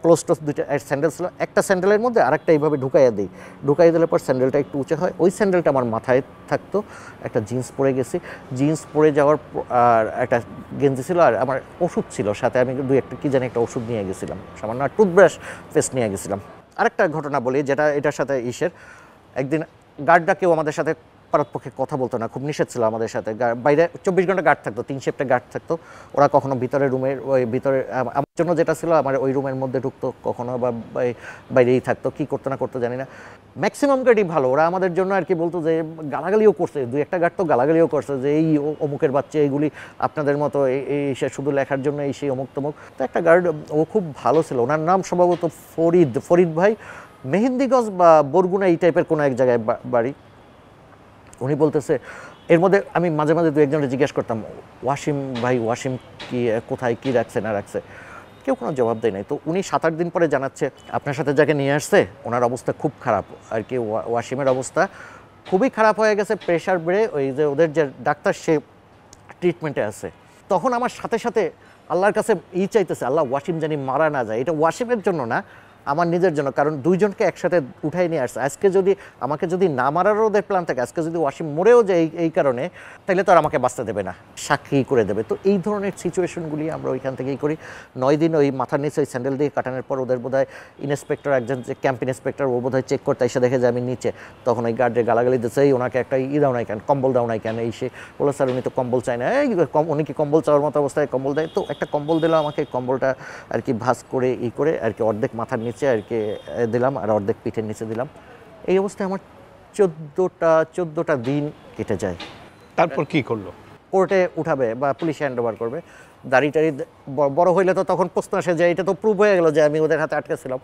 ক্লোজ টোজ 2টা স্যান্ডেল ছিল, একটা স্যান্ডেলের মধ্যে আরেকটা এইভাবে ঢুকাইয়া দিলে পর স্যান্ডেলটা একটু উঁচু হয়, ওই স্যান্ডেলটা আমার মাথায় থাকতো। একটা জিন্স পরে গেছি, জিন্স পরে যাওয়ার আর একটা গেঞ্জি ছিল, আর আমার ওষুধ ছিল সাথে, আমি 2-1টা কি জানি একটা ওষুধ নিয়ে গেছিলাম, সামান্য টুথব্রাশ পেস্ট নিয়ে গেছিলাম। আরেকটা ঘটনা বলি যেটা এটার সাথে একদিন গার্ডরা কেউ আমাদের সাথে পারতপক্ষে কথা বলতো না, খুব নিষেধ ছিল আমাদের সাথে। বাইরে 24 ঘন্টা গার্ড থাকতো, 3 শিফটে গার্ড থাকতো। ওরা কখনো ভিতরে রুমের ওই ভিতরে আমার জন্য যেটা ছিল আমার ওই রুমের মধ্যে ঢুকতো, কখনো বা বাইরেই থাকতো, কি করতো না করতো জানি না। ম্যাক্সিমাম গার্ডই ভালো, ওরা আমাদের জন্য আর কি বলতো যে গালাগালিও করছে, 2-1টা গার্ড তো গালাগালিও করছে যে এই অমুকের বাচ্চা, এইগুলি আপনাদের মতো এই সে শুধু লেখার জন্য এই সেই অমুক তমুক। তো একটা গার্ড ও খুব ভালো ছিল, ওনার নাম সম্ভবত ফরিদ ভাই, মেহেন্দিগঞ্জ বা বরগুনা এই টাইপের কোনো এক জায়গায় বাড়ি। উনি বলতেছে, এর মধ্যে আমি মাঝে মাঝে 2-1জনকে জিজ্ঞেস করতাম, ওয়াসিম ভাই, ওয়াসিম কি কোথায়, কি রাখছে না রাখছে, কেউ কোনো জবাব দেয় নাই। তো উনি 7-8 দিন পরে জানাচ্ছে, আপনার সাথে যাকে নিয়ে আসছে ওনার অবস্থা খুব খারাপ আর কি, ওয়াসিমের অবস্থা খুবই খারাপ হয়ে গেছে, প্রেশার বেড়ে ওই যে ওদের যে ডাক্তার সে ট্রিটমেন্টে আছে। তখন আমার সাথে সাথে আল্লাহর কাছে চাইতেছে, আল্লাহ ওয়াসিম জানি মারা না যায়। এটা ওয়াসিমের জন্য না, আমার নিজের জন্য, কারণ দুইজনকে একসাথে উঠাই নিয়ে আসছে। আজকে যদি আমাকে যদি না মারারও ওদের প্ল্যান থাকে, আজকে যদি ওয়াসিম মরেও যায় এই কারণে, তাহলে তো আর আমাকে বাঁচতে দেবে না, সাক্ষী করে দেবে। তো এই ধরনের সিচুয়েশনগুলি আমরা ওইখান থেকেই করি। 9 দিন ওই মাথার নিচে ওই স্যান্ডেল দিয়ে কাটানোর পর ওদের বোধহয় ইন্সপেক্টর, একজন যে ক্যাম্প ইন্সপেক্টর, ও বোধহয় চেক করতে এসে দেখে যে আমি নিচে, তখন ওই গার্ডে গালাগালি দিচ্ছে, এই ওনাকে একটা দাও নাই কেন, কম্বল দাও নাই কেন, এই সে বলে স্যার উনি তো কম্বল চায় না, উনি কি কম্বল চাওয়ার মতো অবস্থায় কম্বল দেয়। তো একটা কম্বল দিল আমাকে, কম্বলটা আর কি ভাঁজ করে করে আর কি অর্ধেক মাথার নিচে আর কি দিলাম, আর অর্ধেক পিঠের নিচে দিলাম। এই অবস্থায় আমার 14টা দিন কেটে যায়। তারপর কি করলো? কোর্টে উঠাবে বা পুলিশে হ্যান্ড ওভার করবে। দাড়ি টাড়ি বড় হইলে তো তখন প্রশ্ন আসে যে এটা তো প্রুভ হয়ে গেল যে আমি ওদের হাতে আটকে ছিলাম।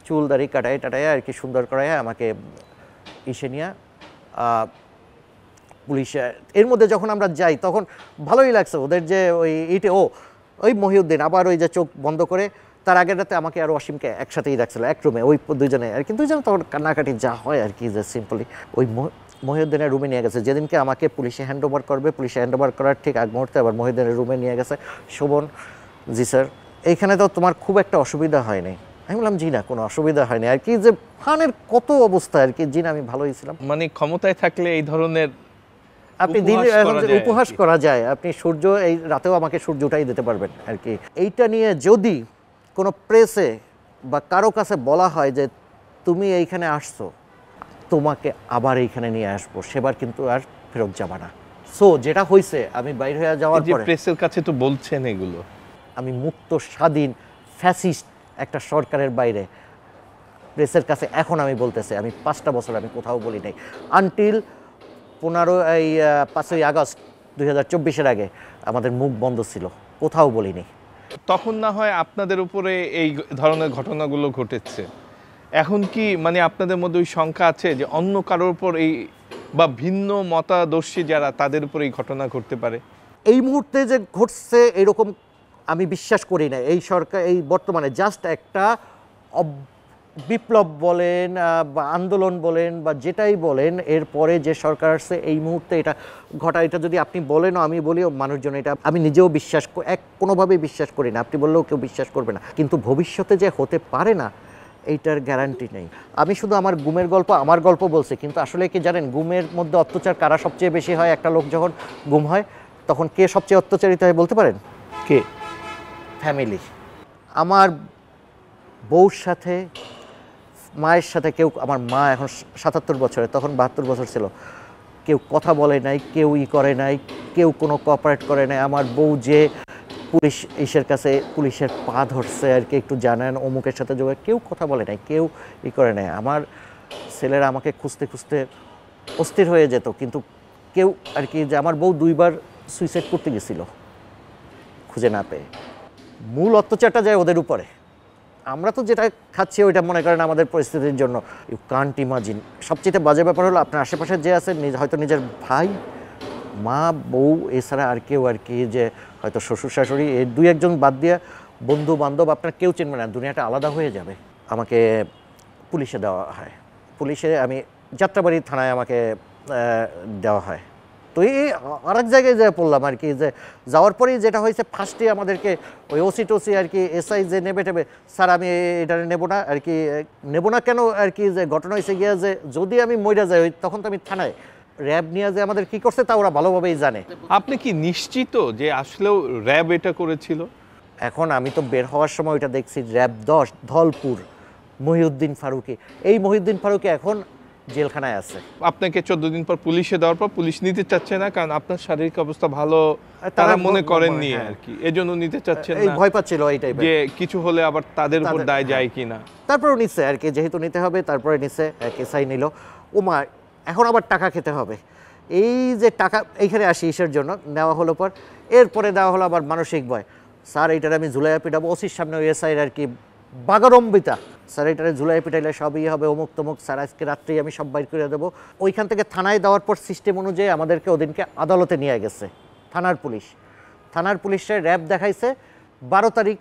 চুল দাড়ি টাটাই আর কি সুন্দর করায় আমাকে ইসে নিয়ে পুলিশে, এর মধ্যে যখন আমরা যাই তখন ভালোই লাগছে ওদের যে ওই ওই মহিউদ্দিন আবার ওই যে চোখ বন্ধ করে, তার আগের রাতে আমাকে আর ওয়াসিমকে একসাথেই রাখছিল এক রুমে, ওই দুজনে আর কি, দুজনে তখন কান্নাকাটি যা হয় আর কি, যে সিম্পলি ওই মহিউদ্দিনের রুমে নিয়ে গেছে। যেদিনকে আমাকে পুলিশে হ্যান্ড ওভার করবে, পুলিশে হ্যান্ড ওভার করার ঠিক আগ মুহূর্তে আবার মহিউদ্দিনের রুমে নিয়ে গেছে। শোভন, জি স্যার এইখানে তো তোমার খুব একটা অসুবিধা হয়নি। আমি বললাম জি না, কোনো অসুবিধা হয়নি আর কি, যে ফানের কত অবস্থা আর কি, জি না আমি ভালোই ছিলাম। মানে ক্ষমতায় থাকলে এই ধরনের আপনি দিনে উপহাস করা যায়, আপনি সূর্য এই রাতেও আমাকে সূর্য উঠাই দিতে পারবেন আর কি। এইটা নিয়ে যদি কোনো প্রেসে বা কারো কাছে বলা হয় যে তুমি এইখানে আসছো, তোমাকে আবার এইখানে নিয়ে আসবো, সেবার কিন্তু আর ফেরত যাবা না। সো যেটা হয়েছে, আমি বাইরে হয়ে যাওয়ার পরে প্রেসের কাছে তো বলছেন এগুলো, আমি মুক্ত স্বাধীন ফ্যাসিস্ট একটা সরকারের বাইরে প্রেসের কাছে এখন আমি বলতেছি, আমি 5টা বছর আমি কোথাও বলি নাই, আনটিল 5ই আগস্ট 2024-এর আগে আমাদের মুখ বন্ধ ছিল, কোথাও বলিনি। তখন না হয় আপনাদের উপরে এই ধরনের ঘটনাগুলো ঘটেছে, এখন কি মানে আপনাদের মধ্যে ওই শঙ্কা আছে যে অন্য কারোর উপর এই বা ভিন্ন মতাদর্শী যারা তাদের উপর এই ঘটনা ঘটতে পারে? এই মুহূর্তে যে ঘটছে এরকম আমি বিশ্বাস করি না। এই সরকার এই বর্তমানে জাস্ট একটা বিপ্লব বলেন বা আন্দোলন বলেন বা যেটাই বলেন, এরপরে যে সরকার আসছে এই মুহূর্তে এটা ঘটা, এটা যদি আপনি বলেন আমি বলিও মানুষজন, এটা আমি নিজেও বিশ্বাস কোনোভাবেই বিশ্বাস করি না, আপনি বললেও কেউ বিশ্বাস করবে না। কিন্তু ভবিষ্যতে যে হতে পারে না এইটার গ্যারান্টি নেই। আমি শুধু আমার গুমের গল্প, আমার গল্প বলছি, কিন্তু আসলে কি জানেন গুমের মধ্যে অত্যাচার কারা সবচেয়ে বেশি হয়? একটা লোক যখন গুম হয় তখন কে সবচেয়ে অত্যাচারিত হয় বলতে পারেন? কে? ফ্যামিলি। আমার বউর সাথে, মায়ের সাথে কেউ, আমার মা এখন 77 বছরে, তখন 72 বছর ছিল, কেউ কথা বলে নাই, কেউ করে নাই, কেউ কোনো কোঅপারেট করে নাই। আমার বউ যে পুলিশের কাছে পুলিশের পা ধরছে আর কি, একটু জানান অমুকের সাথে যোগাযোগ, কেউ কথা বলে নাই, কেউ করে নাই। আমার ছেলেরা আমাকে খুঁজতে খুঁজতে অস্থির হয়ে যেত, কিন্তু কেউ আর কি, যে আমার বউ 2বার সুইসাইড করতে গেছিল খুঁজে না পেয়ে। মূল অত্যাচারটা যায় ওদের উপরে। আমরা তো যেটা খাচ্ছি ওইটা মনে করেন আমাদের পরিস্থিতির জন্য ইউ কান্ট ইমাজিন। সবচেয়ে বাজে ব্যাপার হলো আপনার আশেপাশে যে আছে, হয়তো নিজের ভাই, মা, বউ, এছাড়া আর কেউ আর কি, যে হয়তো শ্বশুর শাশুড়ি, এই 2-1জন বাদ দিয়ে বন্ধু বান্ধব আপনার কেউ চিনবে না, দুনিয়াটা আলাদা হয়ে যাবে। আমাকে পুলিশে দেওয়া হয়, পুলিশে আমি যাত্রাবাড়ি থানায় আমাকে দেওয়া হয়। তো এই আরেক জায়গায় যা পড়লাম আর কি, যে যাওয়ার পরেই যেটা হয়েছে, ফার্স্টে আমাদেরকে ওই ওসি আর কি, এসআই যে নেবে স্যার আমি এটা নেবো না আর কি, নেবো না কেন আর কি, যে ঘটনা হয়েছে গিয়া যে যদি আমি মইরা যাই তখন তো আমি থানায়, র্যাব নিয়ে যে আমাদের কি করছে তা ওরা ভালোভাবেই জানে। আপনি কি নিশ্চিত যে আসলেও র্যাব এটা করেছিল? এখন আমি তো বের হওয়ার সময় ওইটা দেখছি, র্যাব 10 ধলপুর, মহিউদ্দিন ফারুকি। এই মহিউদ্দিন ফারুকি এখন জেলখানায় আছে। আপনাকে 14 দিন পর পুলিশে দেওয়ার পর পুলিশ নিতে চাচ্ছে না, কারণ আপনার শারীরিক অবস্থা ভালো তারা মনে করেননি আর কি, এজন্য নিতে চাচ্ছেন না, ভয় পাচ্ছিল এই টাইপের, যে কিছু হলে আবার তাদের উপর দায় যায় কিনা। তারপরেও নিচ্ছে আর কি, যেহেতু নিতে হবে তারপরে নিচ্ছে, এসআই নিল। ওমা এখন আবার টাকা খেতে হবে, এই যে টাকা এইখানে আসি ইসের জন্য নেওয়া হলো পর, এরপরে দেওয়া হলো আবার মানসিক ভয়, স্যার এইটার আমি ঝুলাইয়া পিটাবো, ওসির সামনে ওই এসআইয়ের আর কি বাগাড়ম্বিতা, স্যার এইটারে ঝুলাই পিটাইলে সবই হবে, অমুক তমুক, স্যার আজকে রাত্রেই আমি সব বাইর করে দেবো। ওইখান থেকে থানায় দেওয়ার পর সিস্টেম অনুযায়ী আমাদেরকে ওদিনকে আদালতে নিয়ে গেছে থানার পুলিশে র্যাব দেখাইছে। 12 তারিখ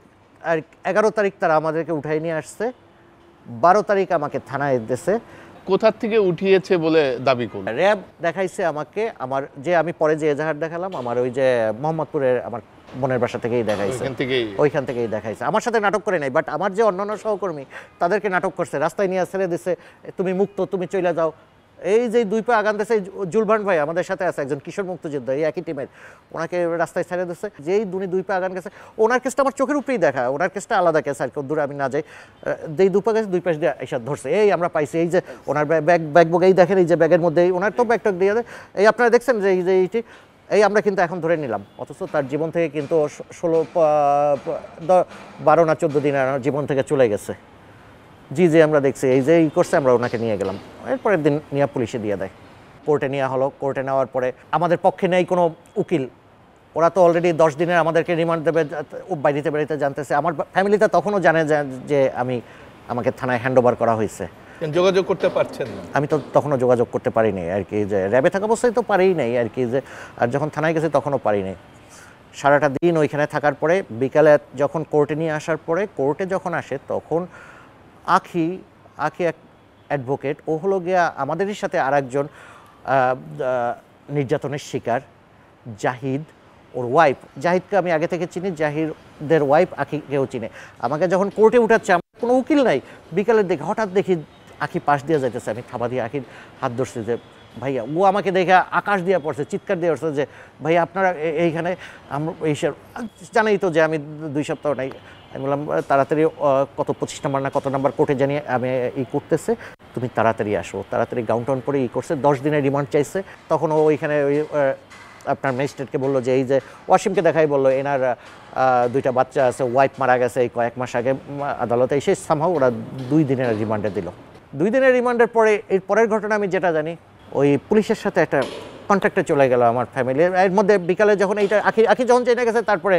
আর 11 তারিখ তারা আমাদেরকে উঠাই নিয়ে আসছে, 12 তারিখ আমাকে থানায় দিয়েছে। কোথা থেকে উঠিয়েছে বলে দাবি করল? র্যাব দেখাইছে আমাকে, আমার যে আমি পরে যে এজাহার দেখালাম, আমার ওই যে মোহাম্মদপুরের আমার বোনের বাসা থেকেই দেখাইছে, ওইখান থেকেই দেখাইছে। আমার সাথে নাটক করে নাই, বাট আমার যে অন্যান্য সহকর্মী তাদেরকে নাটক করছে, রাস্তায় নিয়ে ছেড়ে দিছে, তুমি মুক্ত, তুমি চলে যাও। এই যে 2 পা আগান দিয়েছে, জুলবান ভাই আমাদের সাথে আছে, একজন কিশোর মুক্তিযোদ্ধা, এই একই টিমের, ওনাকে রাস্তায় ছেড়ে দিচ্ছে, যেই 2 পা আগান গেছে। ওনার কেসটা আমার চোখের উপরেই দেখা, ওনার কেসটা আলাদা কেস আর কি, দূরে আমি না যাই। যেই 2 পা গেছে 2 পাশ দিয়ে এসে ধরছে, এই আমরা পাইছি, এই যে ওনার ব্যাগ এই দেখেন, এই যে ব্যাগের মধ্যে ওনার তো ব্যাগটা দিয়ে দেয়, এই আপনারা দেখছেন যে এই যে এইটি, এই আমরা কিন্তু এখন ধরে নিলাম, অথচ তার জীবন থেকে কিন্তু 12 না 14 দিন জীবন থেকে চলে গেছে। জি আমরা দেখছি, এই যে এই করছে, আমরা ওনাকে নিয়ে গেলাম, এরপরের দিন নিয়ে পুলিশে দিয়ে দেয়। কোর্টে নেওয়া হলো, কোর্টে নেওয়ার পরে আমাদের পক্ষে নেই কোনো উকিল, ওরা তো অলরেডি 10 দিনের আমাদেরকে রিমান্ড দেবে, বাড়িতে বাড়িতে জানতেছে। আমার ফ্যামিলিতে তখনও জানে যে আমাকে থানায় হ্যান্ড ওভার করা হয়েছে। যোগাযোগ করতে পারছেন না? আমি তো তখনও যোগাযোগ করতে পারিনি আর কি, যে র্যাবে থাকা অবস্থায় তো পারিই নাই আর কি, যে আর যখন থানায় গেছে তখনও পারিনি। সারাটা দিন ওইখানে থাকার পরে বিকালে যখন কোর্টে নিয়ে আসার পরে, কোর্টে যখন আসে তখন আখি এক অ্যাডভোকেট, ও হলো গিয়া আমাদেরই সাথে আর একজন নির্যাতনের শিকার জাহিদ, ওর ওয়াইফ। জাহিদকে আমি আগে থেকে চিনি, জাহিদের ওয়াইফ আখিকেও চিনে। আমাকে যখন কোর্টে উঠাচ্ছে, আমার কোনো উকিল নাই, বিকালের দিকে হঠাৎ দেখি আখি পাশ দিয়ে যাইতেছে, আমি থাবা দিয়ে আখির হাত ধরছি যে ভাইয়া, ও আমাকে দেখে আকাশ দিয়ে পড়ছে, চিৎকার দিয়ে পড়ছে যে ভাইয়া আপনারা এইখানে, আমরা এইসব জানাই তো যে আমি 2 সপ্তাহ নাই। আমি বললাম তাড়াতাড়ি কত 25 নম্বর না কত নম্বর কোর্টে জানিয়ে আমি করতেছে, তুমি তাড়াতাড়ি আসো। তাড়াতাড়ি গাউন টাউন পরে করছে, 10 দিনের রিমান্ড চাইছে। তখন ও ওইখানে আপনার ম্যাজিস্ট্রেটকে বললো যে এই যে ওয়াসিমকে দেখাই, বললো এনার 2টা বাচ্চা আছে, ওয়াইফ মারা গেছে এই কয়েক মাস আগে, আদালতে এসে সামহাও ওরা 2 দিনের রিমান্ডে দিল। 2 দিনের রিমান্ডের পরে এর পরের ঘটনা আমি যেটা জানি, ওই পুলিশের সাথে একটা কন্ট্রাক্টে চলে গেল আমার ফ্যামিলির। এর মধ্যে বিকালে যখন এইটা আখি যখন জেনে গেছে, তারপরে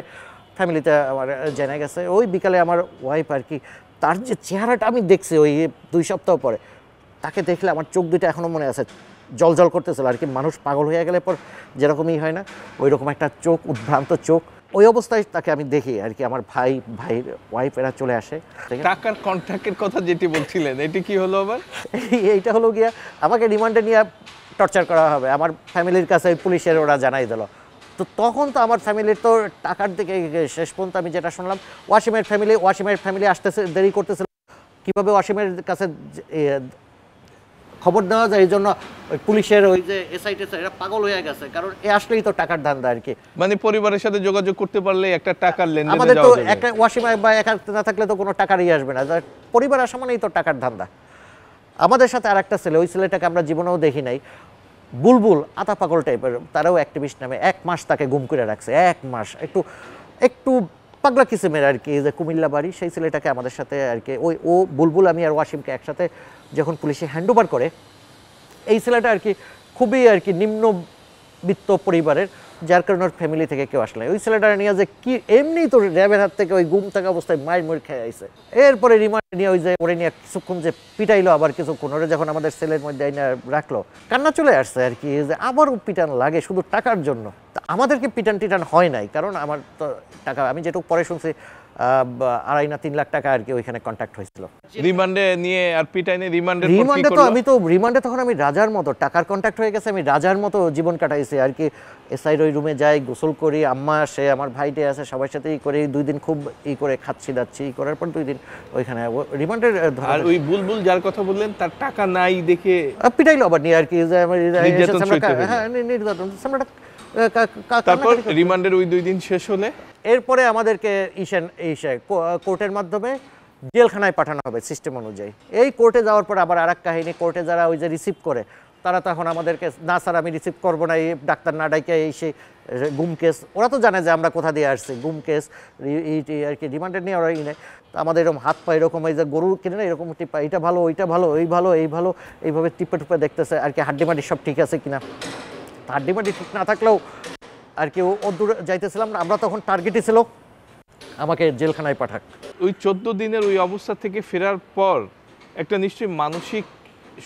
ফ্যামিলিতে আমার জেনে গেছে। ওই বিকালে আমার ওয়াইফ আর কি, তার যে চেহারাটা আমি দেখছি ওই 2 সপ্তাহ পরে, তাকে দেখলে আমার চোখ দুটো এখনও মনে আছে, জল করতেছিল আর কি। মানুষ পাগল হয়ে গেলে পর যেরকমই হয় না, ওই রকম একটা চোখ, উদ্ভ্রান্ত চোখ। ওই অবস্থায় তাকে আমি দেখি আর কি। আমার ভাইয়ের ওয়াইফ এরা চলে আসে। টাকার কন্ট্রাক্টের কথা যেটি বলছিলেন, এটি কি হলো আবার? এইটা হলো গিয়া আমাকে রিমান্ডে নিয়ে টর্চার করা হবে, আমার ফ্যামিলির কাছে পুলিশের ওরা জানাই দিল। তো তখন তো আমার ফ্যামিলির তো টাকার দিকে শেষ পর্যন্ত আমি যেটা শুনলাম, ওয়াসিমের ফ্যামিলি আসতেছে, দেরি করতেছিল, কীভাবে ওয়াসিমের কাছে খবর দেওয়া যায়, এই জন্য ওই পুলিশের ওই যে এসআই এরা পাগল হয়ে গেছে, কারণ এ আসলেই তো টাকার ধান্দা আর কি। মানে পরিবারের সাথে যোগাযোগ করতে পারলে একটা টাকার লেনদেন আমাদের তো একটা ওয়াসিমা বা একা না থাকলে তো কোনো টাকারই আসবে না, পরিবার আসা মানেই তো টাকার ধান্দা। আমাদের সাথে আর একটা ছেলে, ওই ছেলেটাকে আমরা জীবনেও দেখি নাই, বুলবুল আতা পাগল টাইপের, তারাও অ্যাক্টিভিস্ট নামে, 1 মাস তাকে গুম করে রাখছে, 1 মাস। একটু পাগলা কিসিমের আর কি, যে কুমিল্লা বাড়ি, সেই ছেলেটাকে আমাদের সাথে আর কি, ও বুলবুল আমি আর ওয়াসিমকে একসাথে যখন পুলিশে হ্যান্ড ওভার করে, এই ছেলেটা আর কি খুবই আর কি নিম্নবিত্ত পরিবারের, যার কারণে ওর ফ্যামিলি থেকে কেউ আসলে ওই ছেলেটা নিয়ে যে কি এমনি তো র্যাবের হাত থেকে ওই গুম থাকা অবস্থায় মার খেয়ে আইছে। এরপরে রিমান্ড নিয়ে ওই যে ওরে নিয়ে কিছুক্ষণ যে পিটাইলো, আবার কিছুক্ষণ ওরে যখন আমাদের সেলের মধ্যে আইনা রাখলো, কান্না চলে আসছে আর কি, যে আবারও পিটান লাগে শুধু টাকার জন্য। আমাদেরকে পিটান হয় নাই, কারণ আমার তো টাকা, আমি যেটুকু পরে শুনছি 2.5 না 3 লাখ টাকা আর কি ওইখানে কন্ট্যাক্ট হয়েছিল। রিমান্ডে নিয়ে আর পিটাইনে রিমান্ডে তো আমি তো রিমান্ডে তখন আমি রাজার মতো, টাকার কন্ট্যাক্ট হয়ে গেছে, আমি রাজার মতো জীবন কাটাইছি আর কি। এসআইর ওই রুমে যাই, গোসল করি, আম্মা আসে, আমার ভাইটে আছে, সবার সাথে করি, 2 দিন খুব করে খাচ্ছি দাচ্ছি, করার পর 2 দিন ওইখানে রিমান্ডের। আর ওই বুলবুল যার কথা বললেন, তার টাকা নাই দেখে পিটাইলো আবার নিয়ে আর কি, যে আমার নির্যাতন। তারপর রিমান্ডের ওই 2 দিন শেষ হলে এরপরে আমাদেরকে কোর্টের মাধ্যমে জেলখানায় পাঠানো হবে সিস্টেম অনুযায়ী। এই কোর্টে যাওয়ার পর আবার আর এক কাহিনী, কোর্টে যারা ওই যে রিসিভ করে, তারা তখন আমাদেরকে, না স্যার আমি রিসিভ করবো না, এই ডাক্তার না ডাইকে এই সেই গুম কেস, ওরা তো জানে যে আমরা কোথা দিয়ে আসছি, গুম কেস আর কি, রিমান্ডেড নিয়ে ওরা নেয়। তো আমাদের এরকম হাত পা এরকম, এই যে গরু কিনে না এরকম টিপা, এইটা ভালো ওইটা ভালো, এই ভালো এই ভালো, এইভাবে টিপে টুপে দেখতেছে আর কি, হাড্ডি মাড্ডি সব ঠিক আছে কিনা। হাড্ডি মাড্ডি ঠিক না থাকলেও আর কি ও দূরে যাইতেছিলাম না, আমরা তখন টার্গেটই ছিল আমাকে জেলখানায় পাঠাক। ওই 14 দিনের ওই অবস্থা থেকে ফেরার পর একটা নিশ্চয়ই মানসিক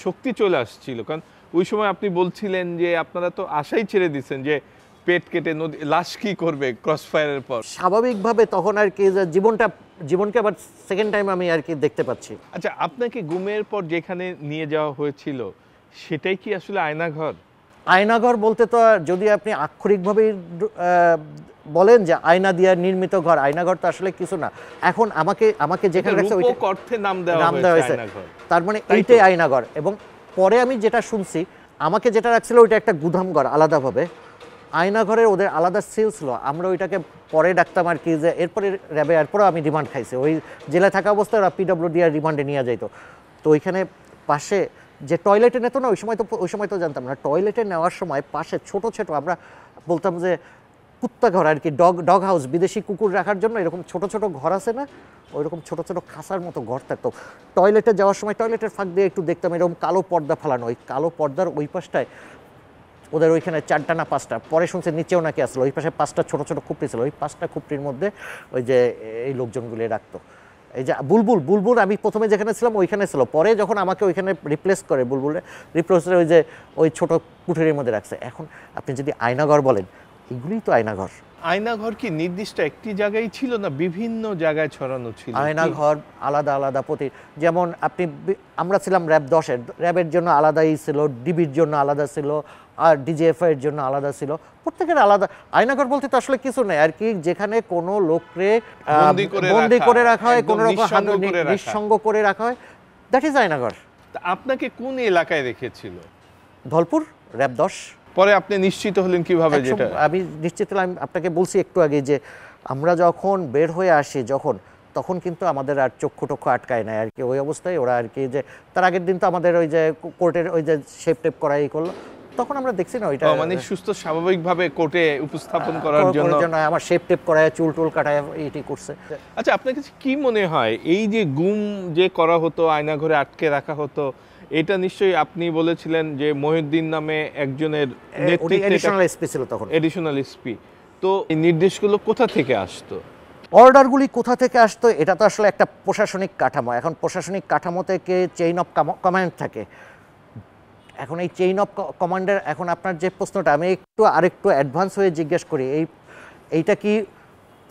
শক্তি চলে আসছিল, কারণ ওই সময় আপনি বলছিলেন যে আপনারা তো আশাই ছেড়ে দিচ্ছেন যে পেট কেটে নদী, লাশ কি করবে ক্রস ফায়ারের পর। স্বাভাবিকভাবে তখন আর কি যে জীবনকে আবার সেকেন্ড টাইম আমি আর কি দেখতে পাচ্ছি। আচ্ছা, আপনাকে গুমের পর যেখানে নিয়ে যাওয়া হয়েছিল সেটাই কি আসলে আয়নাঘর? আয়নাঘর বলতে তো যদি আপনি আক্ষরিকভাবে বলেন যে আয়না দিয়ে নির্মিত ঘর, আয়নাঘর তো আসলে কিছু না। এখন আমাকে আমাকে যেখানে রাখছে রূপক অর্থে নাম দেওয়া হয়েছে আয়নাঘর। তার মানে এইটাই আয়নাঘর। এবং পরে আমি যেটা শুনছি, আমাকে যেটা রাখছিল ওইটা একটা গুদামঘর আলাদাভাবে। আয়নাঘরের ওদের আলাদা সেল ছিল, আমরা ওইটাকে পরে ডাকতাম আর কি, যে এরপরে র্যাবে এরপরেও আমি রিমান্ড খাইছি। ওই জেলায় থাকা অবস্থায় ওরা PWD রিমান্ডে নিয়ে যাইতো। তো ওইখানে পাশে যে টয়লেটে নিত না, ওই সময় তো জানতাম না, টয়লেটে নেওয়ার সময় পাশে ছোট ছোট আমরা বলতাম যে কুত্তা ঘর আর কি, ডগ হাউস, বিদেশি কুকুর রাখার জন্য এরকম ছোট ছোট ঘর আছে না, ওই রকম ছোট ছোট খাঁচার মতো ঘর থাকতো। টয়লেটে যাওয়ার সময় টয়লেটের ফাঁক দিয়ে একটু দেখতাম এরকম কালো পর্দা ফালানো, ওই কালো পর্দার ওই পাশটায় ওদের ওইখানে 4টা না 5টা, পরে শুনছে নিচেও নাকি আসলো, ওই পাশে 5টা ছোট ছোট খুপড়ি ছিল, ওই 5টা খুপড়ির মধ্যে ওই যে এই লোকজনগুলি রাখতো। এই যে বুলবুল আমি প্রথমে যেখানে ছিলাম ওইখানে ছিল, পরে যখন আমাকে ওইখানে রিপ্লেস করে ওই যে ওই ছোট কুঠুরির মধ্যে রাখছে। এখন আপনি যদি আয়নাঘর বলেন, এগুলিই তো আয়নাঘর। আয়নাঘর কি নির্দিষ্ট একটি জায়গায় ছিল না বিভিন্ন জায়গায় ছড়ানো ছিল? আয়নাঘর আলাদা আলাদা যেমন আপনি আমরা ছিলাম র্যাব 10-এর, র্যাবের জন্য আলাদাই ছিল, ডিবির জন্য আলাদা ছিল, আর DGFI এর জন্য আলাদা ছিল, প্রত্যেকের আলাদা। আয়নাঘর বলতে তো আসলে কিছু নেই আর কি, যেখানে কোনো লোকরে বন্দি করে রাখা হয়, কোনো রকম নিঃসঙ্গ করে রাখা হয়, দ্যাট ইজ আয়নাঘর। আপনাকে কোন এলাকায় রেখেছিল? ধলপুর, র্যাব 10। পরে আপনি নিশ্চিত হলেন কিভাবে? যেটা আমি নিশ্চিত হলাম, আপনাকে বলছি একটু আগে যে আমরা যখন বের হয়ে আসি তখন কিন্তু আমাদের আর চক্ষু আটকায় নাই আর কি, ওই অবস্থায় ওরা আর কি, যে তার আগের দিন তো আমাদের ওই যে কোর্টের ওই যে শেপ টেপ করাই করলো, তখন আমরা দেখছি না ওইটা, মানে সুস্থ স্বাভাবিকভাবে কোর্টে উপস্থাপন করার জন্য আমার শেপ টেপ করায়, চুল টুল কাটায় এটি করছে। আচ্ছা, আপনার কাছে কি মনে হয় এই যে গুম যে করা হতো, আয়নাঘরে আটকে রাখা হতো, এটা নিশ্চয়ই আপনি বলেছিলেন যে মহিউদ্দিন নামে একজনের নেতৃত্বে, এডিশনাল এসপি ছিল তখন, এডিশনাল এসপি। তো এই নির্দেশগুলো কোথা থেকে আসতো? অর্ডারগুলি কোথা থেকে আসতো, এটা তো আসলে একটা প্রশাসনিক কাঠামো। এখন প্রশাসনিক কাঠামো থেকে চেইন অফ কমান্ড থাকে। এখন এই চেইন অফ কমান্ডের, এখন আপনার যে প্রশ্নটা, আমি আরেকটু অ্যাডভান্স হয়ে জিজ্ঞেস করি, এইটা কি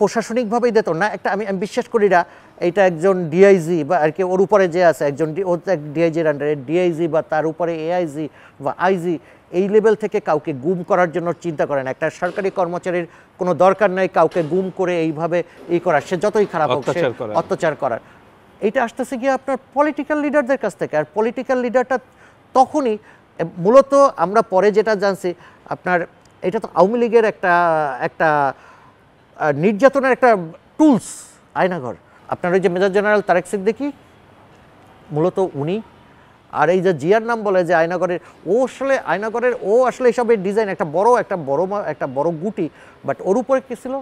প্রশাসনিকভাবেই দিত না? আমি বিশ্বাস করি না এইটা একজন ডিআইজি বা আর কি, ওর উপরে যে আছে একজন, ও ডিআইজির আন্ডারে ডিআইজি বা তার উপরে এআইজি বা আইজি, এই লেভেল থেকে কাউকে গুম করার জন্য চিন্তা করেন। একটা সরকারি কর্মচারীর কোনো দরকার নেই কাউকে গুম করে এইভাবে করার, সে যতই খারাপ হোক, অত্যাচার করার। এইটা আসতেছে গিয়ে আপনার পলিটিক্যাল লিডারদের কাছ থেকে। আর পলিটিক্যাল লিডারটা তখনই মূলত আমরা পরে যেটা জানছি, আপনার এটা তো আওয়ামী লীগের একটা নির্যাতনের একটা টুলস আয়নাঘর। আপনার ওই যে মেজর জেনারেল তারেক সিদ্দিকী মূলত উনি, আর এই যে জিয়ার নাম বলে যে আয়নাঘরের, ও আসলে এসবের ডিজাইন একটা বড় গুটি, বাট ওর উপরে কি ছিল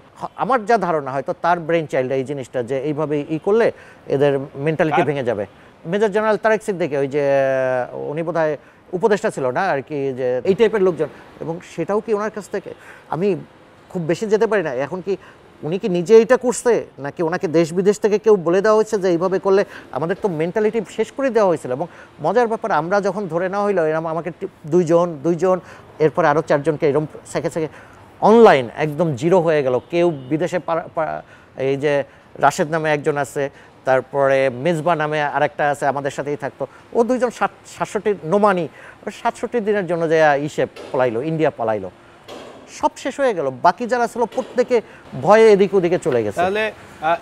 আমার যা ধারণা, হয়তো তার ব্রেন চাইল্ড এই জিনিসটা, যে এইভাবে করলে এদের মেন্টালিটি ভেঙে যাবে। মেজর জেনারেল তারেক সিদ্দিকী, ওই যে উনি বোধহয় উপদেষ্টা ছিল না আর কি, যে এই টাইপের লোকজন, এবং সেটাও কি ওনার কাছ থেকে, আমি খুব বেশি যেতে পারি না। এখন কি উনি কি নিজে এইটা করছে, নাকি ওনাকে দেশ বিদেশ থেকে কেউ বলে দেওয়া হয়েছে যে এইভাবে করলে? আমাদের তো মেন্টালিটি শেষ করে দেওয়া হয়েছিল। এবং মজার ব্যাপার, আমরা যখন ধরে নেওয়া হইলো, এরকম আমাকে দুইজন এরপরে আরও 4জনকে এরকম সেকে অনলাইন একদম জিরো হয়ে গেল। কেউ বিদেশে, এই যে রাশেদ নামে একজন আছে, তারপরে মেজবা নামে আরেকটা আছে, আমাদের সাথেই থাকতো, ও 2জন 67 নোমানি 67 দিনের জন্য যে পলাইলো, ইন্ডিয়া পলাইলো, সব শেষ হয়ে গেল। বাকি যারা ছিল প্রত্যেকে ভয়ে এদিক ওদিকে চলে গেছে। তাহলে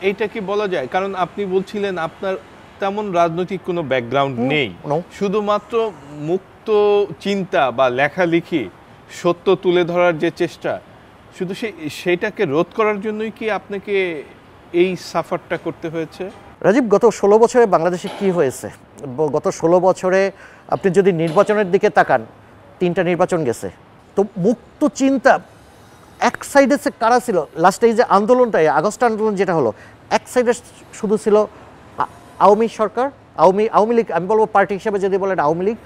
এইটা কি বলা যায়? কারণ আপনি বলছিলেন আপনার তেমন রাজনৈতিক কোনো ব্যাকগ্রাউন্ড নেই, শুধুমাত্র মুক্ত চিন্তা বা লেখালেখি, সত্য তুলে ধরার যে চেষ্টা, শুধু সেইটাকে রোধ করার জন্যই কি আপনাকে এই সাফারটা করতে হয়েছে? রাজীব, গত 16 বছরে বাংলাদেশে কি হয়েছে? গত 16 বছরে আপনি যদি নির্বাচনের দিকে তাকান, 3টা নির্বাচন গেছে। তো মুক্ত চিন্তা এক সাইডে কারা ছিল? লাস্টে এই যে আন্দোলনটা, আগস্ট আন্দোলন যেটা হলো, এক সাইডে শুধু ছিল আওয়ামী সরকার, আওয়ামী লীগ, আমি বলবো পার্টি হিসেবে যদি বলেন আওয়ামী লীগ।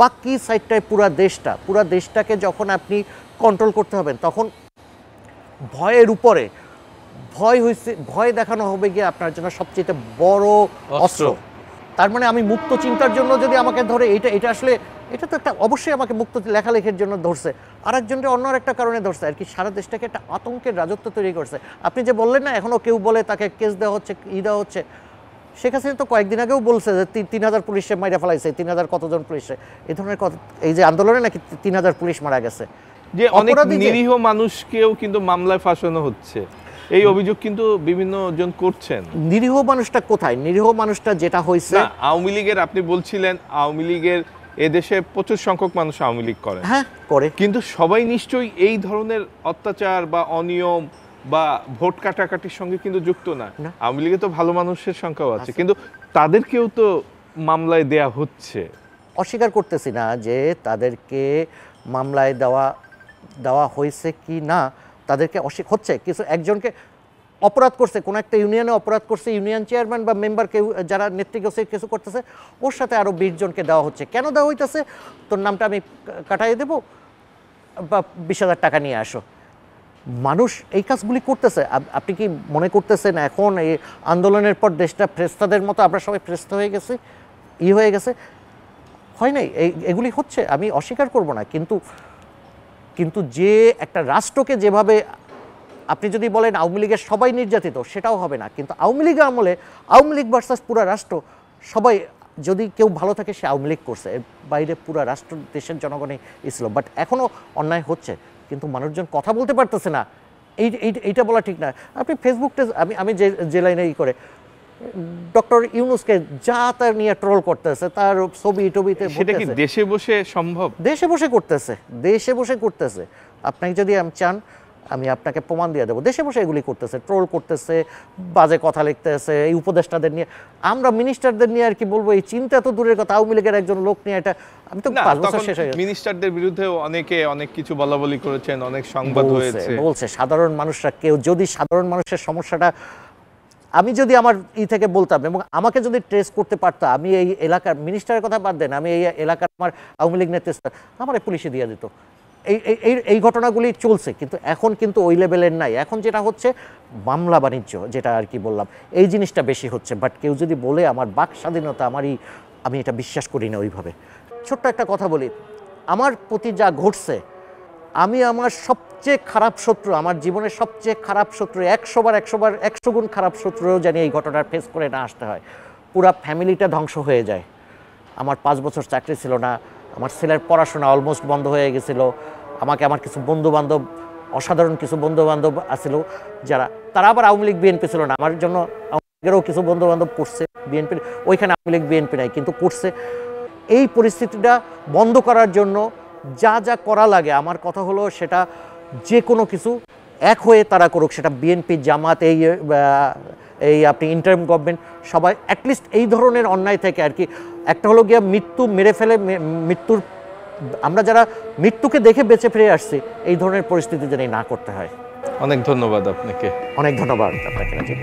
বাকি সাইডটায় পুরা দেশটাকে যখন আপনি কন্ট্রোল করতে হবেন, তখন ভয়ের উপরে ভয় দেখানো হবে গিয়ে আপনার জন্য সবচেয়ে বড় অস্ত্র। তার মানে আমি মুক্ত চিন্তার জন্য যদি আমাকে ধরে, এটা আসলে এটা তো একটা, অবশ্যই আমাকে মুক্ত লেখালেখির জন্য ধরছে, আরেকজনকে অন্য একটা কারণে ধরছে আর কি, সারা দেশটাকে একটা আতঙ্কের রাজত্ব তৈরি করছে। আপনি যে বললেন না, এখনও কেউ বলে তাকে কেস দেওয়া হচ্ছে, দেওয়া হচ্ছে, শেখ হাসিনা তো কয়েকদিন আগেও বলছে যে ৩,০০০ পুলিশে মাইরা ফেলাইছে, ৩,০০০ কতজন পুলিশে, এই ধরনের কথা। এই যে আন্দোলনে নাকি 3,000 পুলিশ মারা গেছে, যে অনেক নিরীহ মানুষকেও কিন্তু মামলায় ফাঁসানো হচ্ছে, এই অভিযোগ কিন্তু বিভিন্ন জন করছেন। নিরীহ মানুষটা কোথায়? নিরীহ মানুষটা যেটা হয়েছে, আওয়ামী লীগের, আপনি বলছিলেন আওয়ামী লীগের এদেশে প্রচুর সংখ্যক মানুষ আওয়ামী লীগ করে, হ্যাঁ করে, কিন্তু সবাই নিশ্চয়ই এই ধরনের অত্যাচার বা অনিয়ম বা ভোট কাটাকাটির সঙ্গে কিন্তু যুক্ত না। আওয়ামী লীগে তো ভালো মানুষের সংখ্যাও আছে, কিন্তু তাদেরকেও তো মামলায় দেয়া হচ্ছে। অস্বীকার করতেছি না যে তাদেরকে মামলায় দেওয়া হয়েছে কি না, তাদেরকে হচ্ছে। কিছু একজনকে অপরাধ করছে, কোনো একটা ইউনিয়নে অপরাধ করছে, ইউনিয়ন চেয়ারম্যান বা মেম্বার কেউ যারা নেতৃত্বে কিছু করতেছে, ওর সাথে আরও 20 জনকে দেওয়া হচ্ছে। কেন দেওয়া হইতেছে? তোর নামটা আমি কাটাই দেবো বা 20,000 টাকা নিয়ে আসো। মানুষ এই কাজগুলি করতেছে। আপনি কি মনে করতেছেন এখন এই আন্দোলনের পর দেশটা ফ্রেস্তাদের মতো আমরা সবাই ফ্রেস্তা হয়ে গেছি, হয়ে গেছে? হয় নাই, এগুলি হচ্ছে, আমি অস্বীকার করব না। কিন্তু যে একটা রাষ্ট্রকে যেভাবে, আপনি যদি বলেন আওয়ামী লীগের সবাই নির্যাতিত, সেটাও হবে না। কিন্তু আওয়ামী লীগ আমলে আওয়ামী লীগ ভার্সাস পুরা রাষ্ট্র, সবাই যদি কেউ ভালো থাকে সে আওয়ামী লীগ করছে, এর বাইরে পুরা রাষ্ট্র দেশের জনগণই ছিল। বাট এখনও অন্যায় হচ্ছে, কিন্তু মানুষজন কথা বলতে পারতেছে না, এইটা বলা ঠিক না। আপনি ফেসবুকটা, আমি যে লাইনে করে ডক্টর ইউনূসকে যা তার নিয়ে ট্রোল করতেছে, তার ছবি টবিতে, সেটা কি দেশে বসে সম্ভব? দেশে বসে করতেছে। আপনাকে যদি চান আমি আপনাকে প্রমাণ দিয়ে দেবো, দেশে বসে এগুলি করতেছে, ট্রোল করতেছে, বাজে কথা লিখতেছে, এই উপদেষ্টাদের নিয়ে। আমরা মিনিস্টারদের নিয়ে আর কি বলবো, এই চিন্তা তো দূরের কথা, আওয়ামী লীগের একজন লোক নিয়ে এটা, আমি তো 5 বছর শেষ হয়ে গেছে। মিনিস্টারদের বিরুদ্ধে অনেকে অনেক কিছু বলাবলি করেছেন, অনেক সংবাদ হয়েছে, বলছে সাধারণ মানুষরা, কেউ যদি সাধারণ মানুষের সমস্যাটা, আমি যদি আমার থেকে বলতাম এবং আমাকে যদি ট্রেস করতে পারতো, আমি এই এলাকার, মিনিস্টারের কথা বাদ দেন, আমি এই এলাকার আমার আওয়ামী লীগ নেতৃত্ব আমার পুলিশে দিয়ে দিত। এই ঘটনাগুলি চলছে, কিন্তু এখন কিন্তু ওই লেভেলের নাই। এখন যেটা হচ্ছে মামলা বাণিজ্য, যেটা আর কি বললাম, এই জিনিসটা বেশি হচ্ছে। বাট কেউ যদি বলে আমার বাক স্বাধীনতা, আমি এটা বিশ্বাস করি না ওইভাবে। ছোট্ট একটা কথা বলি, আমার প্রতি যা ঘটছে, আমি আমার সবচেয়ে খারাপ শত্রু, আমার জীবনের সবচেয়ে খারাপ শত্রু, 100 গুণ খারাপ শত্রুও জানি এই ঘটনার ফেস করে না আসতে হয়। পুরা ফ্যামিলিটা ধ্বংস হয়ে যায়। আমার 5 বছর চাকরি ছিল না, আমার ছেলের পড়াশোনা অলমোস্ট বন্ধ হয়ে গেছিল, আমার কিছু বন্ধুবান্ধব, অসাধারণ কিছু বন্ধুবান্ধব আছিল যারা, তারা আবার আওয়ামী লীগ বিএনপি ছিল না, আমার জন্য আওয়ামী লীগেরও কিছু বন্ধুবান্ধব করছে বিএনপি, ওইখানে আওয়ামী লীগ বিএনপি নাই, কিন্তু করছে। এই পরিস্থিতিটা বন্ধ করার জন্য যা যা করা লাগে, আমার কথা হলো সেটা যে কোনো কিছু এক হয়ে তারা করুক, সেটা বিএনপি, জামাত, এই আপনি ইন্টারিম গভর্নমেন্ট, সবাই অ্যাটলিস্ট এই ধরনের অন্যায় থেকে আর কি, একটা হলো গিয়া মৃত্যু মেরে ফেলে, মৃত্যুর, আমরা যারা মৃত্যুকে দেখে বেঁচে ফিরে আসছি, এই ধরনের পরিস্থিতি যেন না করতে হয়। অনেক ধন্যবাদ আপনাকে। অনেক ধন্যবাদ আপনাকে।